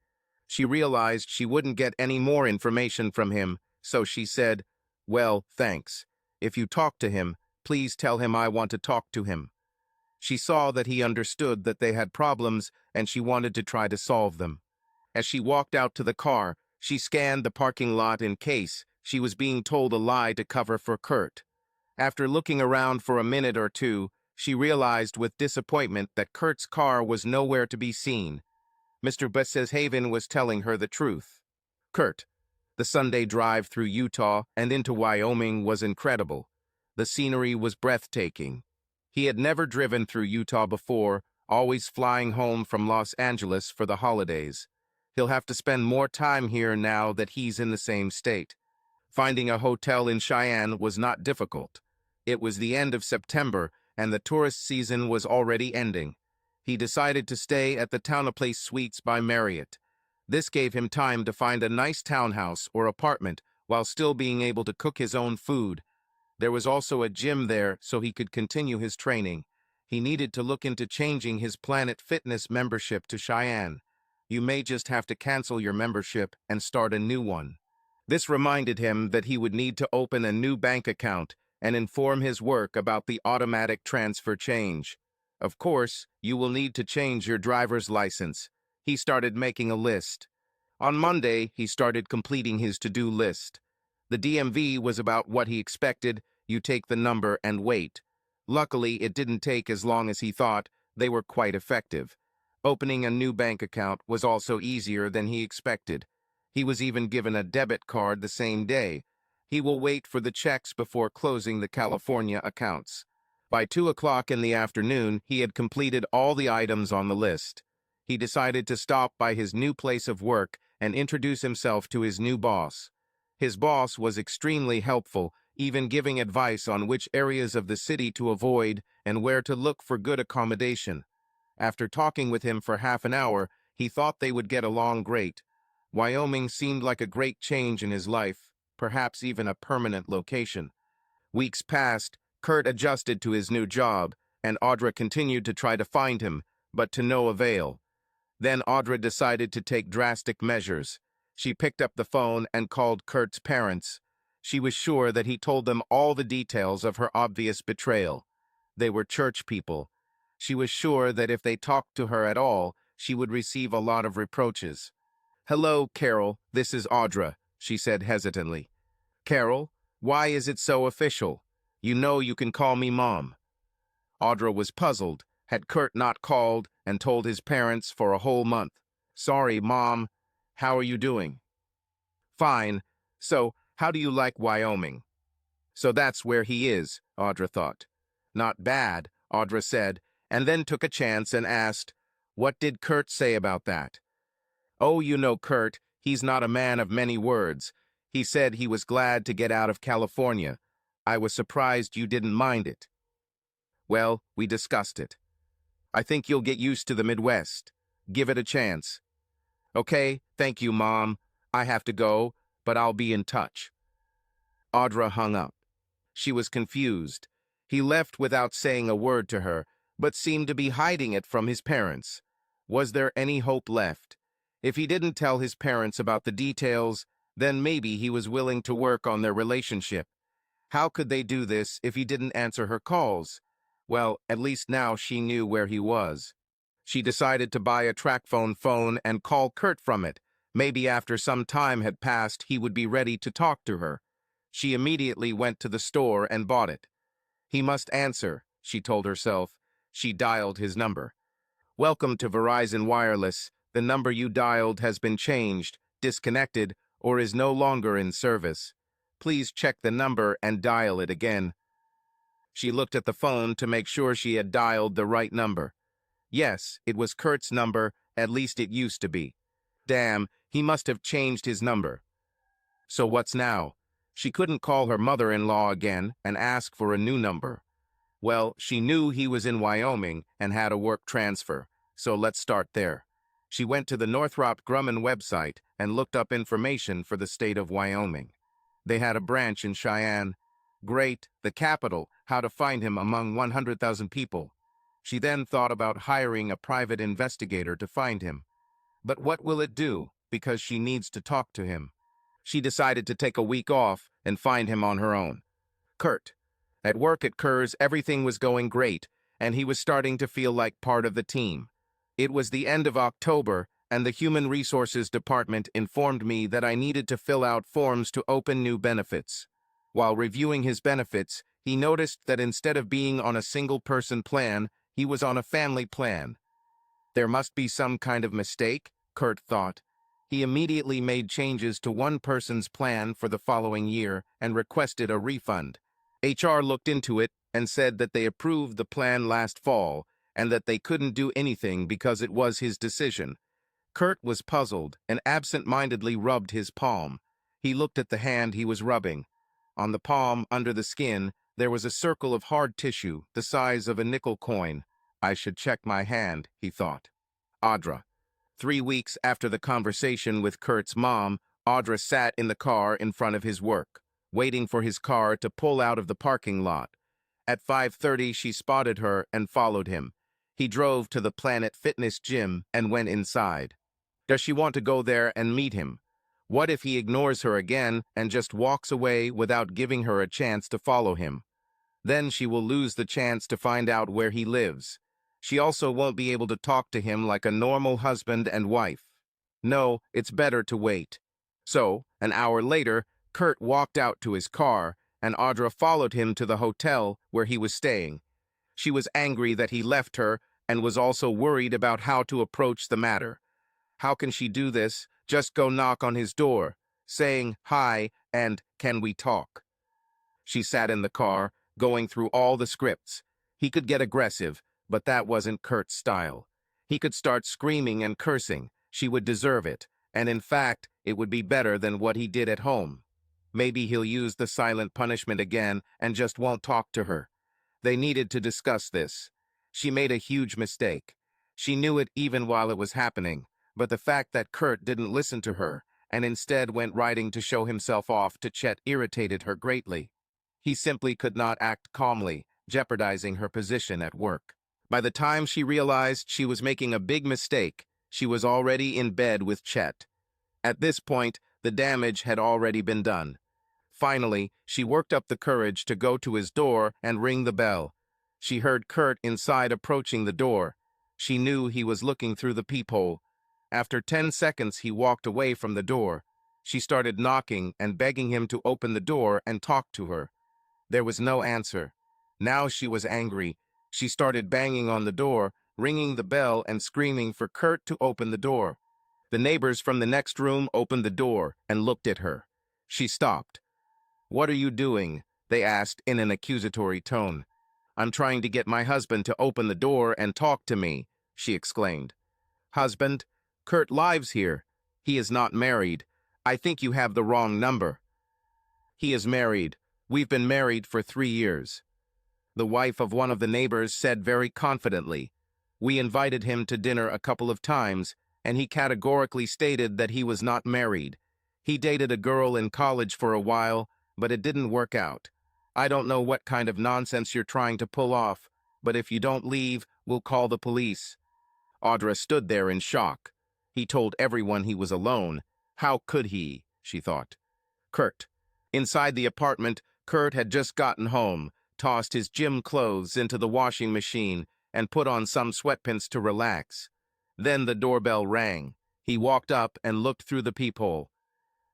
She realized she wouldn't get any more information from him, so she said, "Well, thanks. If you talk to him, please tell him I want to talk to him." She saw that he understood that they had problems, and she wanted to try to solve them. As she walked out to the car, she scanned the parking lot in case she was being told a lie to cover for Kurt. After looking around for a minute or two, she realized with disappointment that Kurt's car was nowhere to be seen. Mr. Haven was telling her the truth. Kurt, the Sunday drive through Utah and into Wyoming was incredible. The scenery was breathtaking. He had never driven through Utah before, always flying home from Los Angeles for the holidays. He'll have to spend more time here now that he's in the same state. Finding a hotel in Cheyenne was not difficult. It was the end of September, and the tourist season was already ending. He decided to stay at the Town Place Suites by Marriott. This gave him time to find a nice townhouse or apartment while still being able to cook his own food. There was also a gym there so he could continue his training. He needed to look into changing his Planet Fitness membership to Cheyenne. You may just have to cancel your membership and start a new one. This reminded him that he would need to open a new bank account and inform his work about the automatic transfer change. Of course, you will need to change your driver's license. He started making a list. On Monday, he started completing his to-do list. The DMV was about what he expected. You take the number and wait. Luckily, it didn't take as long as he thought. They were quite effective. Opening a new bank account was also easier than he expected. He was even given a debit card the same day. He will wait for the checks before closing the California accounts. By 2 o'clock in the afternoon, he had completed all the items on the list. He decided to stop by his new place of work and introduce himself to his new boss. His boss was extremely helpful, even giving advice on which areas of the city to avoid and where to look for good accommodation. After talking with him for half an hour, he thought they would get along great. Wyoming seemed like a great change in his life, perhaps even a permanent location. Weeks passed, Kurt adjusted to his new job, and Audra continued to try to find him, but to no avail. Then Audra decided to take drastic measures. She picked up the phone and called Kurt's parents. She was sure that he told them all the details of her obvious betrayal. They were church people. She was sure that if they talked to her at all, she would receive a lot of reproaches. "Hello, Carol, this is Audra," she said hesitantly. "Carol, why is it so official? You know you can call me Mom." Audra was puzzled. Had Kurt not called and told his parents for a whole month? "Sorry, Mom. How are you doing?" "Fine. So, how do you like Wyoming?" "So that's where he is," Audra thought. "Not bad," Audra said, and then took a chance and asked, "What did Kurt say about that?" "Oh, you know Kurt, he's not a man of many words. He said he was glad to get out of California. I was surprised you didn't mind it." "Well, we discussed it. I think you'll get used to the Midwest. Give it a chance." "Okay, thank you, Mom. I have to go, but I'll be in touch." Audra hung up. She was confused. He left without saying a word to her, but seemed to be hiding it from his parents. Was there any hope left? If he didn't tell his parents about the details, then maybe he was willing to work on their relationship. How could they do this if he didn't answer her calls? Well, at least now she knew where he was. She decided to buy a TracFone phone and call Kurt from it. Maybe after some time had passed, he would be ready to talk to her. She immediately went to the store and bought it. He must answer, she told herself. She dialed his number. "Welcome to Verizon Wireless. The number you dialed has been changed, disconnected, or is no longer in service. Please check the number and dial it again." She looked at the phone to make sure she had dialed the right number. Yes, it was Kurt's number, at least it used to be. Damn, he must have changed his number. So what's now? She couldn't call her mother-in-law again and ask for a new number. Well, she knew he was in Wyoming and had a work transfer, so let's start there. She went to the Northrop Grumman website and looked up information for the state of Wyoming. They had a branch in Cheyenne. Great, the capital, how to find him among 100,000 people. She then thought about hiring a private investigator to find him. But what will it do, because she needs to talk to him? She decided to take a week off and find him on her own. Kurt. At work at Kerr's, everything was going great, and he was starting to feel like part of the team. It was the end of October, and the Human Resources Department informed me that I needed to fill out forms to open new benefits. While reviewing his benefits, he noticed that instead of being on a single-person plan, he was on a family plan. There must be some kind of mistake, Kurt thought. He immediately made changes to one person's plan for the following year and requested a refund. HR looked into it and said that they approved the plan last fall and that they couldn't do anything because it was his decision. Kurt was puzzled and absent-mindedly rubbed his palm. He looked at the hand he was rubbing. On the palm, under the skin, there was a circle of hard tissue the size of a nickel coin. I should check my hand, he thought. Audra. 3 weeks after the conversation with Kurt's mom, Audra sat in the car in front of his work, waiting for his car to pull out of the parking lot. At 5:30, she spotted her and followed him. He drove to the Planet Fitness gym and went inside. Does she want to go there and meet him? What if he ignores her again and just walks away without giving her a chance to follow him? Then she will lose the chance to find out where he lives. She also won't be able to talk to him like a normal husband and wife. No, it's better to wait. So, an hour later, Kurt walked out to his car, and Audra followed him to the hotel where he was staying. She was angry that he left her and was also worried about how to approach the matter. How can she do this? Just go knock on his door, saying hi and can we talk? She sat in the car, going through all the scripts. He could get aggressive, but that wasn't Kurt's style. He could start screaming and cursing. She would deserve it, and in fact, it would be better than what he did at home. Maybe he'll use the silent punishment again and just won't talk to her. They needed to discuss this. She made a huge mistake. She knew it even while it was happening, but the fact that Kurt didn't listen to her and instead went riding to show himself off to Chet irritated her greatly. He simply could not act calmly, jeopardizing her position at work. By the time she realized she was making a big mistake, she was already in bed with Chet. At this point, the damage had already been done. Finally, she worked up the courage to go to his door and ring the bell. She heard Kurt inside approaching the door. She knew he was looking through the peephole. After 10 seconds, he walked away from the door. She started knocking and begging him to open the door and talk to her. There was no answer. Now she was angry. She started banging on the door, ringing the bell and screaming for Kurt to open the door. The neighbors from the next room opened the door and looked at her. She stopped. "What are you doing?" they asked in an accusatory tone. "I'm trying to get my husband to open the door and talk to me," she exclaimed. "Husband? Kurt lives here. He is not married. I think you have the wrong number." "He is married. We've been married for 3 years." The wife of one of the neighbors said very confidently, "We invited him to dinner a couple of times, and he categorically stated that he was not married. He dated a girl in college for a while, but it didn't work out. I don't know what kind of nonsense you're trying to pull off, but if you don't leave, we'll call the police." Audra stood there in shock. He told everyone he was alone. How could he? She thought. Kurt. Inside the apartment, Kurt had just gotten home, tossed his gym clothes into the washing machine, and put on some sweatpants to relax. Then the doorbell rang. He walked up and looked through the peephole.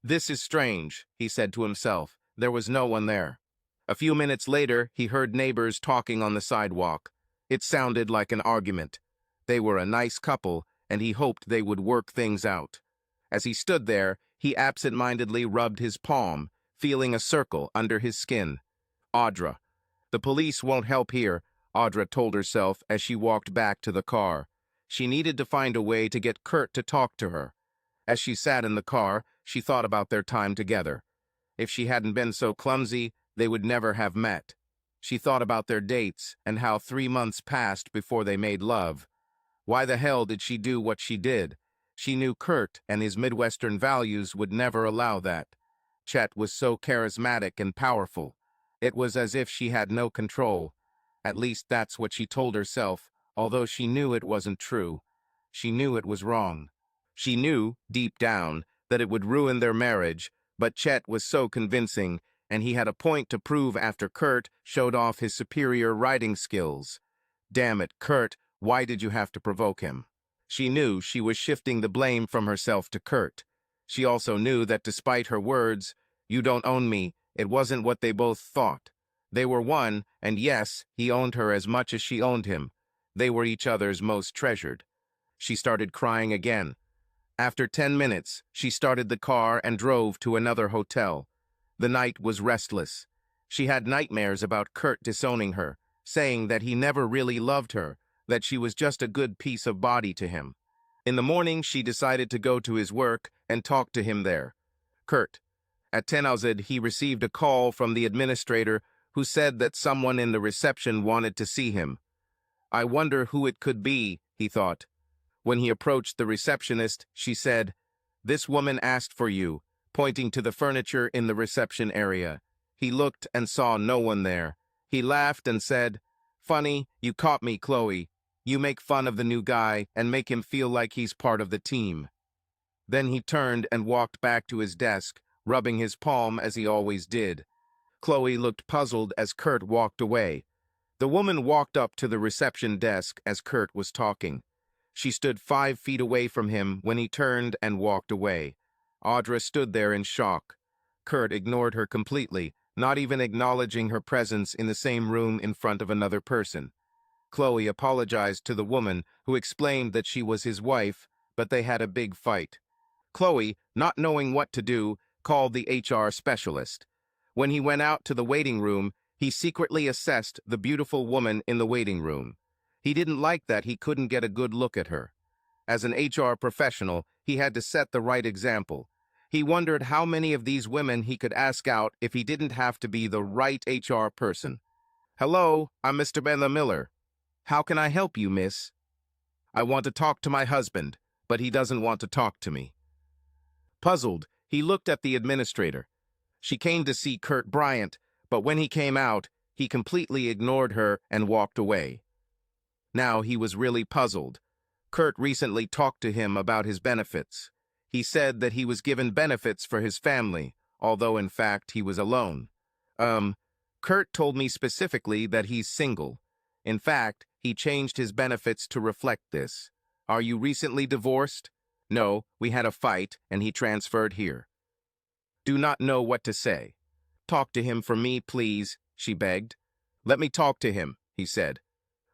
"This is strange," he said to himself. There was no one there. A few minutes later, he heard neighbors talking on the sidewalk. It sounded like an argument. They were a nice couple, and he hoped they would work things out. As he stood there, he absent-mindedly rubbed his palm, feeling a circle under his skin. Audra. The police won't help here, Audra told herself as she walked back to the car. She needed to find a way to get Kurt to talk to her. As she sat in the car, she thought about their time together. If she hadn't been so clumsy, they would never have met. She thought about their dates and how 3 months passed before they made love. Why the hell did she do what she did? She knew Kurt and his Midwestern values would never allow that. Chet was so charismatic and powerful. It was as if she had no control. At least that's what she told herself, although she knew it wasn't true. She knew it was wrong. She knew, deep down, that it would ruin their marriage, but Chet was so convincing, and he had a point to prove after Kurt showed off his superior riding skills. Damn it, Kurt, why did you have to provoke him? She knew she was shifting the blame from herself to Kurt. She also knew that despite her words, "You don't own me," it wasn't what they both thought. They were one, and yes, he owned her as much as she owned him. They were each other's most treasured. She started crying again. After 10 minutes, she started the car and drove to another hotel. The night was restless. She had nightmares about Kurt disowning her, saying that he never really loved her, that she was just a good piece of body to him. In the morning, she decided to go to his work and talk to him there. Kurt. At 10:00, he received a call from the administrator who said that someone in the reception wanted to see him. I wonder who it could be, he thought. When he approached the receptionist, she said, "This woman asked for you," pointing to the furniture in the reception area. He looked and saw no one there. He laughed and said, "Funny, you caught me, Chloe. You make fun of the new guy and make him feel like he's part of the team." Then he turned and walked back to his desk, rubbing his palm as he always did. Chloe looked puzzled as Kurt walked away. The woman walked up to the reception desk as Kurt was talking. She stood 5 feet away from him when he turned and walked away. Audra stood there in shock. Kurt ignored her completely, not even acknowledging her presence in the same room in front of another person. Chloe apologized to the woman, who explained that she was his wife, but they had a big fight. Chloe, not knowing what to do, called the HR specialist. When he went out to the waiting room, he secretly assessed the beautiful woman in the waiting room. He didn't like that he couldn't get a good look at her. As an HR professional, he had to set the right example. He wondered how many of these women he could ask out if he didn't have to be the right HR person. "Hello, I'm Mr. Bella Miller. How can I help you, miss?" "I want to talk to my husband, but he doesn't want to talk to me." Puzzled, he looked at the administrator. She came to see Kurt Bryant, but when he came out, he completely ignored her and walked away. Now he was really puzzled. Kurt recently talked to him about his benefits. He said that he was given benefits for his family, although in fact he was alone. Kurt told me specifically that he's single. In fact, he changed his benefits to reflect this. Are you recently divorced? No, we had a fight and he transferred here. Do not know what to say. Talk to him for me, please, she begged. Let me talk to him, he said.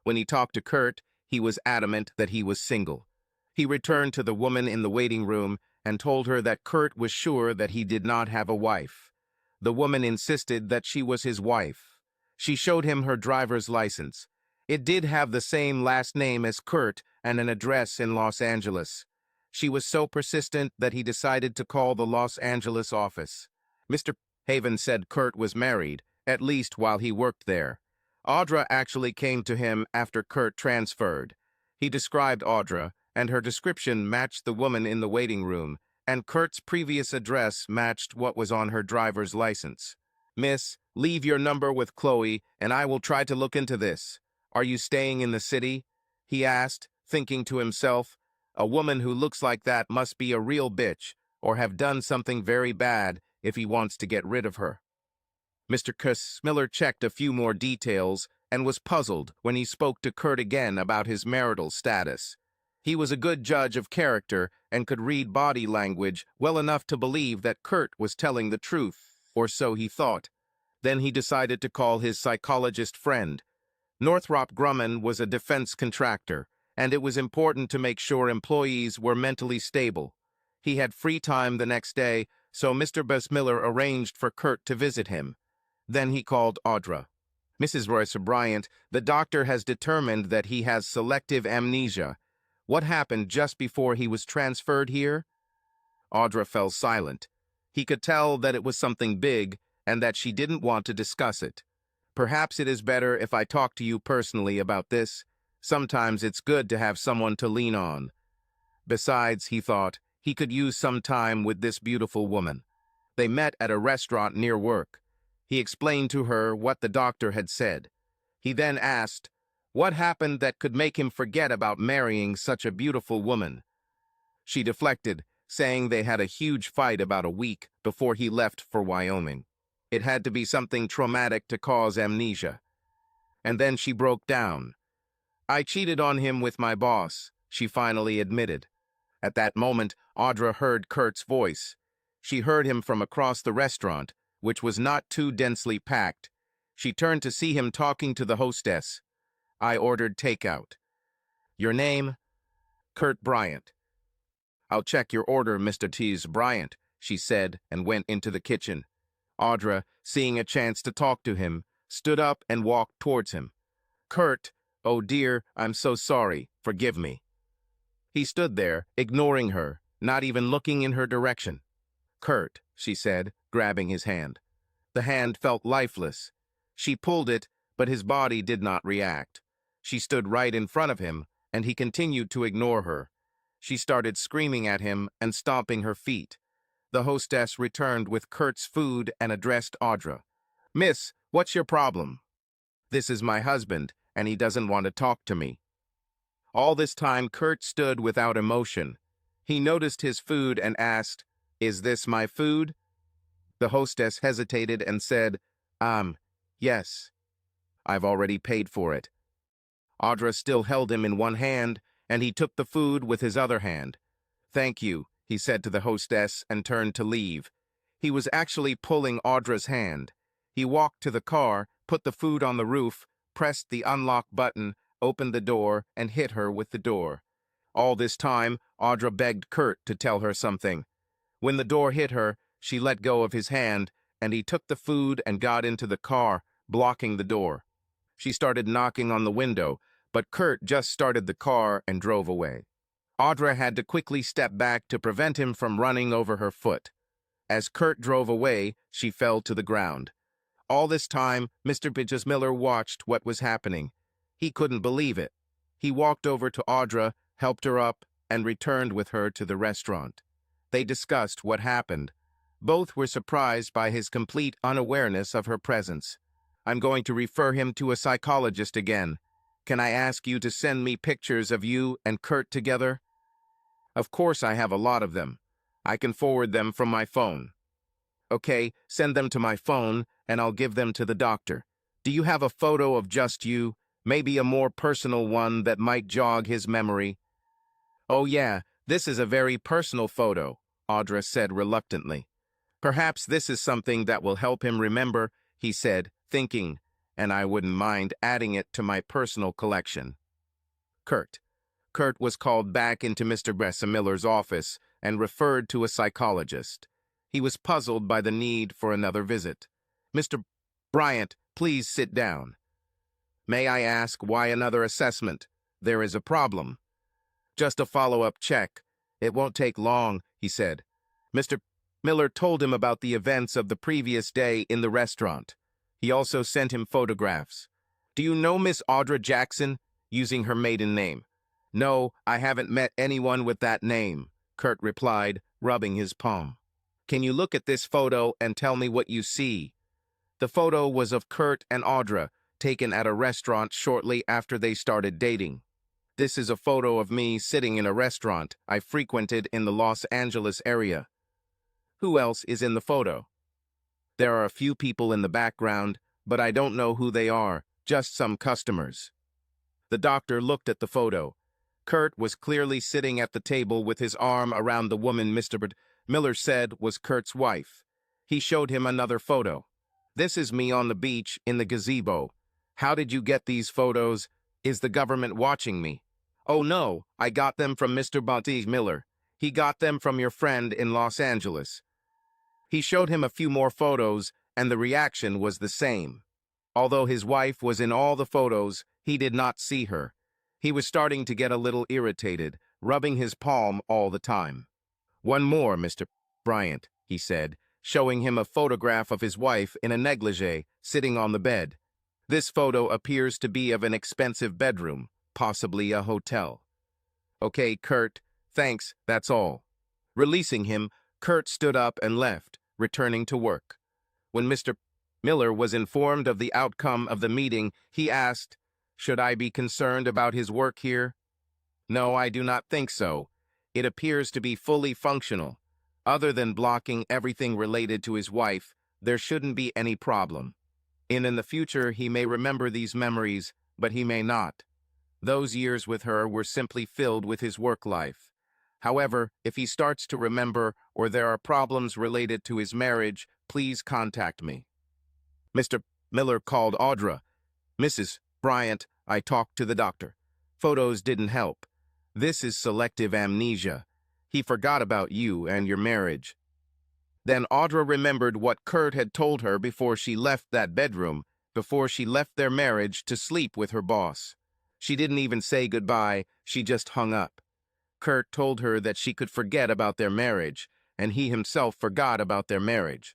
When he talked to Kurt, he was adamant that he was single. He returned to the woman in the waiting room and told her that Kurt was sure that he did not have a wife. The woman insisted that she was his wife. She showed him her driver's license. It did have the same last name as Kurt and an address in Los Angeles. She was so persistent that he decided to call the Los Angeles office. Mr. Haven said Kurt was married, at least while he worked there. Audra actually came to him after Kurt transferred. He described Audra, and her description matched the woman in the waiting room, and Kurt's previous address matched what was on her driver's license. Miss, leave your number with Chloe, and I will try to look into this. Are you staying in the city? He asked, thinking to himself, a woman who looks like that must be a real bitch, or have done something very bad if he wants to get rid of her. Mr. Miller checked a few more details and was puzzled when he spoke to Kurt again about his marital status. He was a good judge of character and could read body language well enough to believe that Kurt was telling the truth, or so he thought. Then he decided to call his psychologist friend. Northrop Grumman was a defense contractor, and it was important to make sure employees were mentally stable. He had free time the next day, so Mr. Miller arranged for Kurt to visit him. Then he called Audra. Mrs. Royce Bryant, the doctor has determined that he has selective amnesia. What happened just before he was transferred here? Audra fell silent. He could tell that it was something big and that she didn't want to discuss it. Perhaps it is better if I talk to you personally about this. Sometimes it's good to have someone to lean on. Besides, he thought, he could use some time with this beautiful woman. They met at a restaurant near work. He explained to her what the doctor had said. He then asked, what happened that could make him forget about marrying such a beautiful woman? She deflected, saying they had a huge fight about a week before he left for Wyoming. It had to be something traumatic to cause amnesia. And then she broke down. I cheated on him with my boss, she finally admitted. At that moment, Audra heard Kurt's voice. She heard him from across the restaurant, which was not too densely packed. She turned to see him talking to the hostess. I ordered takeout. Your name? Kurt Bryant. I'll check your order, Mr. T's Bryant, she said and went into the kitchen. Audra, seeing a chance to talk to him, stood up and walked towards him. Kurt, oh dear, I'm so sorry, forgive me. He stood there, ignoring her, not even looking in her direction. Kurt, she said, grabbing his hand. The hand felt lifeless. She pulled it, but his body did not react. She stood right in front of him, and he continued to ignore her. She started screaming at him and stomping her feet. The hostess returned with Kurt's food and addressed Audra. Miss, what's your problem? This is my husband, and he doesn't want to talk to me. All this time, Kurt stood without emotion. He noticed his food and asked, Is this my food? The hostess hesitated and said, yes. I've already paid for it. Audra still held him in one hand, and he took the food with his other hand. Thank you, he said to the hostess and turned to leave. He was actually pulling Audra's hand. He walked to the car, put the food on the roof, pressed the unlock button, opened the door, and hit her with the door. All this time, Audra begged Kurt to tell her something. When the door hit her, she let go of his hand, and he took the food and got into the car, blocking the door. She started knocking on the window, but Kurt just started the car and drove away. Audra had to quickly step back to prevent him from running over her foot. As Kurt drove away, she fell to the ground. All this time, Mr. Bridges Miller watched what was happening. He couldn't believe it. He walked over to Audra, helped her up, and returned with her to the restaurant. They discussed what happened. Both were surprised by his complete unawareness of her presence. I'm going to refer him to a psychologist again. Can I ask you to send me pictures of you and Kurt together? Of course, I have a lot of them. I can forward them from my phone. Okay, send them to my phone, and I'll give them to the doctor. Do you have a photo of just you? Maybe a more personal one that might jog his memory? Oh yeah, this is a very personal photo, Audra said reluctantly. Perhaps this is something that will help him remember, he said, thinking, and I wouldn't mind adding it to my personal collection. Kurt. Kurt was called back into Mr. Bressa Miller's office and referred to a psychologist. He was puzzled by the need for another visit. Mr. Bryant, please sit down. May I ask why another assessment? There is a problem. Just a follow-up check. It won't take long, he said. Mr. Miller told him about the events of the previous day in the restaurant. He also sent him photographs. Do you know Miss Audra Jackson, using her maiden name? No, I haven't met anyone with that name, Kurt replied, rubbing his palm. Can you look at this photo and tell me what you see? The photo was of Kurt and Audra, taken at a restaurant shortly after they started dating. This is a photo of me sitting in a restaurant I frequented in the Los Angeles area. Who else is in the photo? There are a few people in the background, but I don't know who they are, just some customers. The doctor looked at the photo. Kurt was clearly sitting at the table with his arm around the woman Mr. Miller said was Kurt's wife. He showed him another photo. This is me on the beach in the gazebo. How did you get these photos? Is the government watching me? Oh no, I got them from Mr. Bonte Miller. He got them from your friend in Los Angeles. He showed him a few more photos, and the reaction was the same. Although his wife was in all the photos, he did not see her. He was starting to get a little irritated, rubbing his palm all the time. One more, Mr. Bryant, he said, showing him a photograph of his wife in a negligee, sitting on the bed. This photo appears to be of an expensive bedroom, possibly a hotel. Okay, Kurt, thanks, that's all. Releasing him, Kurt stood up and left, returning to work. When Mr. Miller was informed of the outcome of the meeting, he asked, Should I be concerned about his work here? No, I do not think so. It appears to be fully functional. Other than blocking everything related to his wife, there shouldn't be any problem. In the future, he may remember these memories, but he may not. Those years with her were simply filled with his work life. However, if he starts to remember or there are problems related to his marriage, please contact me. Mr. Miller called Audra. "Mrs. Bryant, I talked to the doctor. Photos didn't help. This is selective amnesia. He forgot about you and your marriage." Then Audra remembered what Kurt had told her before she left that bedroom, before she left their marriage to sleep with her boss. She didn't even say goodbye, she just hung up. Kurt told her that she could forget about their marriage, and he himself forgot about their marriage.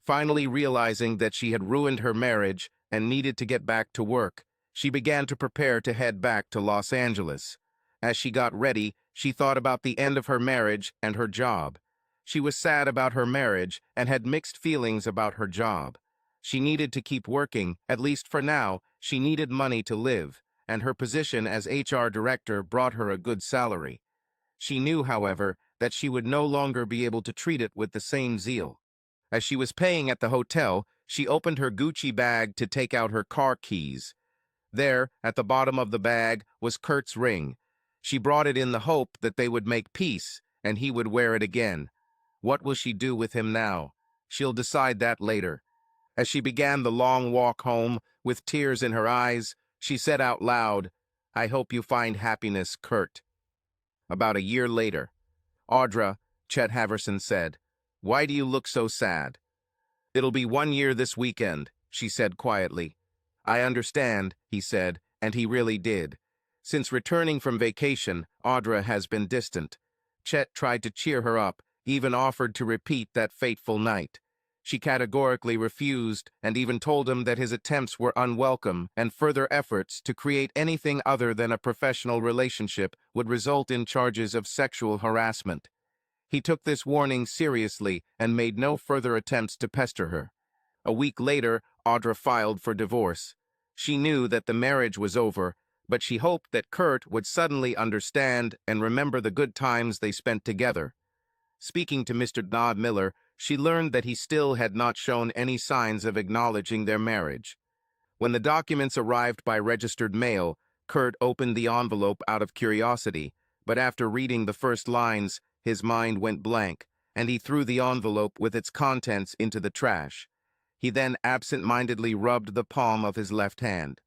Finally realizing that she had ruined her marriage and needed to get back to work, she began to prepare to head back to Los Angeles. As she got ready, she thought about the end of her marriage and her job. She was sad about her marriage and had mixed feelings about her job. She needed to keep working, at least for now. She needed money to live, and her position as HR director brought her a good salary. She knew, however, that she would no longer be able to treat it with the same zeal. As she was paying at the hotel, she opened her Gucci bag to take out her car keys. There, at the bottom of the bag, was Kurt's ring. She brought it in the hope that they would make peace, and he would wear it again. What will she do with him now? She'll decide that later. As she began the long walk home, with tears in her eyes, she said out loud, "I hope you find happiness, Kurt." About a year later, "Audra," Chet Haverson said, "why do you look so sad?" "It'll be 1 year this weekend," she said quietly. "I understand," he said, and he really did. Since returning from vacation, Audra has been distant. Chet tried to cheer her up, even offered to repeat that fateful night. She categorically refused and even told him that his attempts were unwelcome and further efforts to create anything other than a professional relationship would result in charges of sexual harassment. He took this warning seriously and made no further attempts to pester her. A week later, Audra filed for divorce. She knew that the marriage was over, but she hoped that Kurt would suddenly understand and remember the good times they spent together. Speaking to Mr. Dodd Miller, she learned that he still had not shown any signs of acknowledging their marriage. When the documents arrived by registered mail, Kurt opened the envelope out of curiosity, but after reading the first lines, his mind went blank, and he threw the envelope with its contents into the trash. He then absent-mindedly rubbed the palm of his left hand.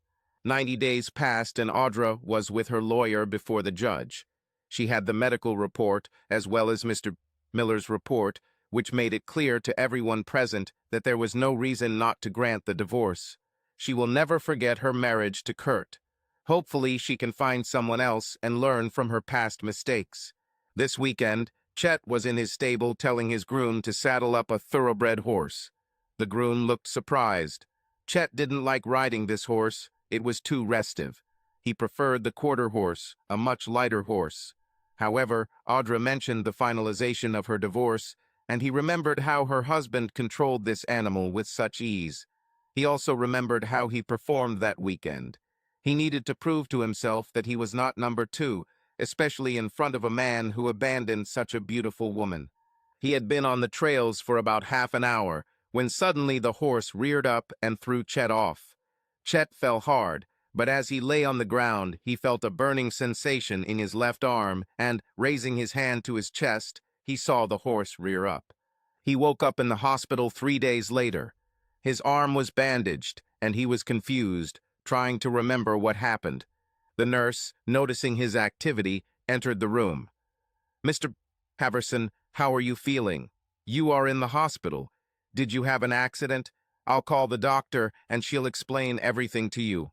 90 days passed, and Audra was with her lawyer before the judge. She had the medical report, as well as Mr. Miller's report, which made it clear to everyone present that there was no reason not to grant the divorce. She will never forget her marriage to Kurt. Hopefully, she can find someone else and learn from her past mistakes. This weekend, Chet was in his stable telling his groom to saddle up a thoroughbred horse. The groom looked surprised. Chet didn't like riding this horse. It was too restive. He preferred the quarter horse, a much lighter horse. However, Audra mentioned the finalization of her divorce, and he remembered how her husband controlled this animal with such ease. He also remembered how he performed that weekend. He needed to prove to himself that he was not number two, especially in front of a man who abandoned such a beautiful woman. He had been on the trails for about half an hour, when suddenly the horse reared up and threw Chet off. Chet fell hard, but as he lay on the ground, he felt a burning sensation in his left arm, and, raising his hand to his chest, he saw the horse rear up. He woke up in the hospital 3 days later. His arm was bandaged, and he was confused, trying to remember what happened. The nurse, noticing his activity, entered the room. "Mr. Haverson, how are you feeling? You are in the hospital. Did you have an accident? I'll call the doctor, and she'll explain everything to you."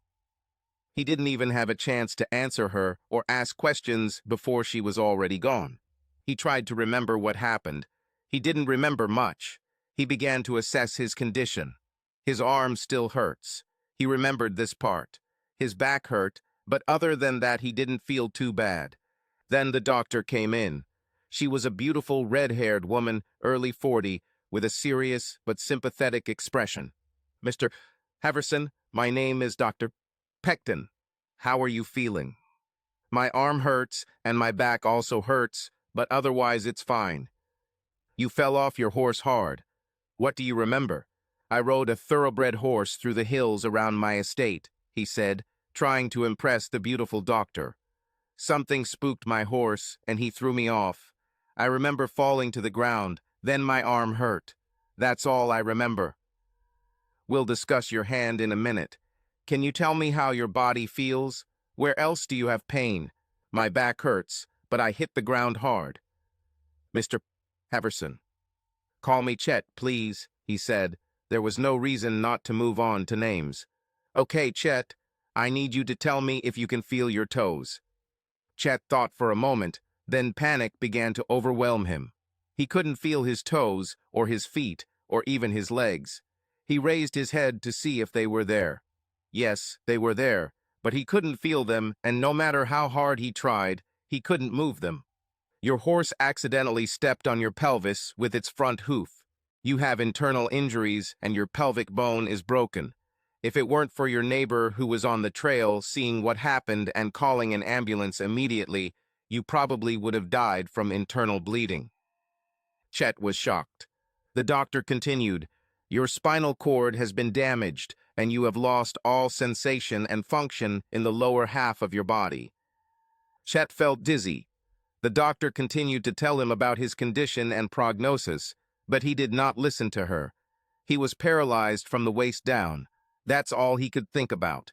He didn't even have a chance to answer her or ask questions before she was already gone. He tried to remember what happened. He didn't remember much. He began to assess his condition. His arm still hurts. He remembered this part. His back hurt, but other than that he didn't feel too bad. Then the doctor came in. She was a beautiful red-haired woman, early 40, with a serious but sympathetic expression. "Mr. Haverson, my name is Dr. Pecton. How are you feeling?" "My arm hurts, and my back also hurts, but otherwise it's fine." "You fell off your horse hard. What do you remember?" "I rode a thoroughbred horse through the hills around my estate," he said, trying to impress the beautiful doctor. "Something spooked my horse, and he threw me off. I remember falling to the ground, then my arm hurt. That's all I remember." We'll discuss your hand in a minute. Can you tell me how your body feels? Where else do you have pain? My back hurts, but I hit the ground hard. Mr. Haverson. Call me Chet, please, he said. There was no reason not to move on to names. Okay, Chet, I need you to tell me if you can feel your toes. Chet thought for a moment, then panic began to overwhelm him. He couldn't feel his toes, or his feet, or even his legs. He raised his head to see if they were there. Yes, they were there, but he couldn't feel them, and no matter how hard he tried, he couldn't move them. Your horse accidentally stepped on your pelvis with its front hoof. You have internal injuries, and your pelvic bone is broken. If it weren't for your neighbor who was on the trail seeing what happened and calling an ambulance immediately, you probably would have died from internal bleeding. Chet was shocked. The doctor continued, Your spinal cord has been damaged, and you have lost all sensation and function in the lower half of your body. Chet felt dizzy. The doctor continued to tell him about his condition and prognosis, but he did not listen to her. He was paralyzed from the waist down. That's all he could think about.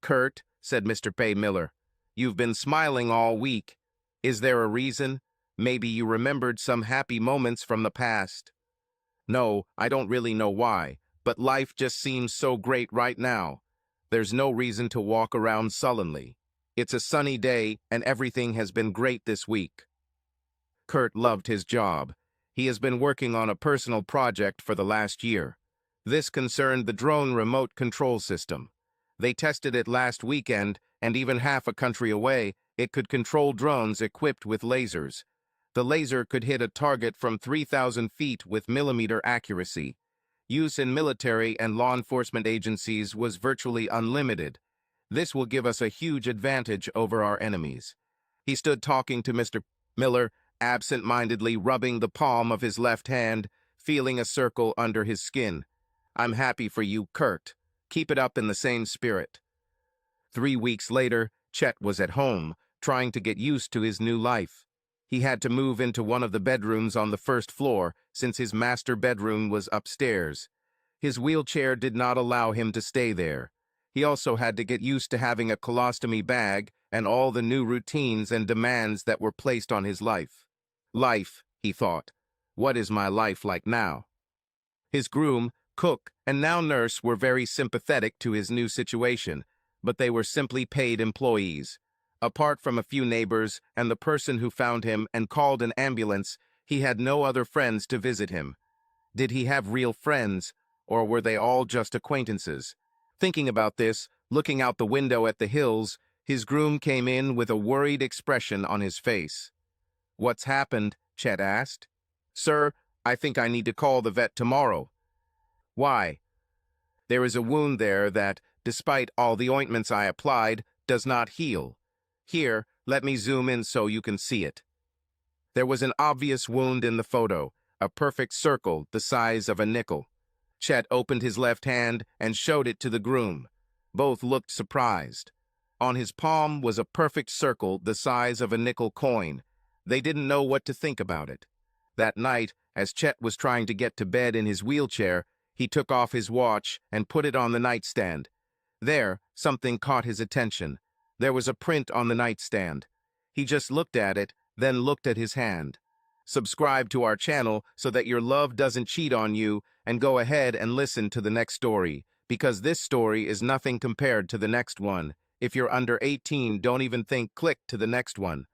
Kurt, said Mr. Pay Miller, you've been smiling all week. Is there a reason? Maybe you remembered some happy moments from the past. No, I don't really know why, but life just seems so great right now. There's no reason to walk around sullenly. It's a sunny day, and everything has been great this week. Kurt loved his job. He has been working on a personal project for the last year. This concerned the drone remote control system. They tested it last weekend, and even half a country away, it could control drones equipped with lasers. The laser could hit a target from 3,000 feet with millimeter accuracy. Use in military and law enforcement agencies was virtually unlimited. This will give us a huge advantage over our enemies. He stood talking to Mr. Miller, absent-mindedly rubbing the palm of his left hand, feeling a circle under his skin. I'm happy for you, Kurt. Keep it up in the same spirit. 3 weeks later, Chet was at home, trying to get used to his new life. He had to move into one of the bedrooms on the first floor, since his master bedroom was upstairs. His wheelchair did not allow him to stay there. He also had to get used to having a colostomy bag and all the new routines and demands that were placed on his life. Life, he thought. What is my life like now? His groom, cook, and now nurse were very sympathetic to his new situation, but they were simply paid employees. Apart from a few neighbors and the person who found him and called an ambulance, he had no other friends to visit him. Did he have real friends, or were they all just acquaintances? Thinking about this, looking out the window at the hills, his groom came in with a worried expression on his face. What's happened? Chet asked. Sir, I think I need to call the vet tomorrow. Why? There is a wound there that, despite all the ointments I applied, does not heal. Here, let me zoom in so you can see it. There was an obvious wound in the photo, a perfect circle the size of a nickel. Chet opened his left hand and showed it to the groom. Both looked surprised. On his palm was a perfect circle the size of a nickel coin. They didn't know what to think about it. That night, as Chet was trying to get to bed in his wheelchair, he took off his watch and put it on the nightstand. There, something caught his attention. There was a print on the nightstand. He just looked at it, then looked at his hand. Subscribe to our channel so that your love doesn't cheat on you, and go ahead and listen to the next story, because this story is nothing compared to the next one. If you're under 18, don't even think click to the next one.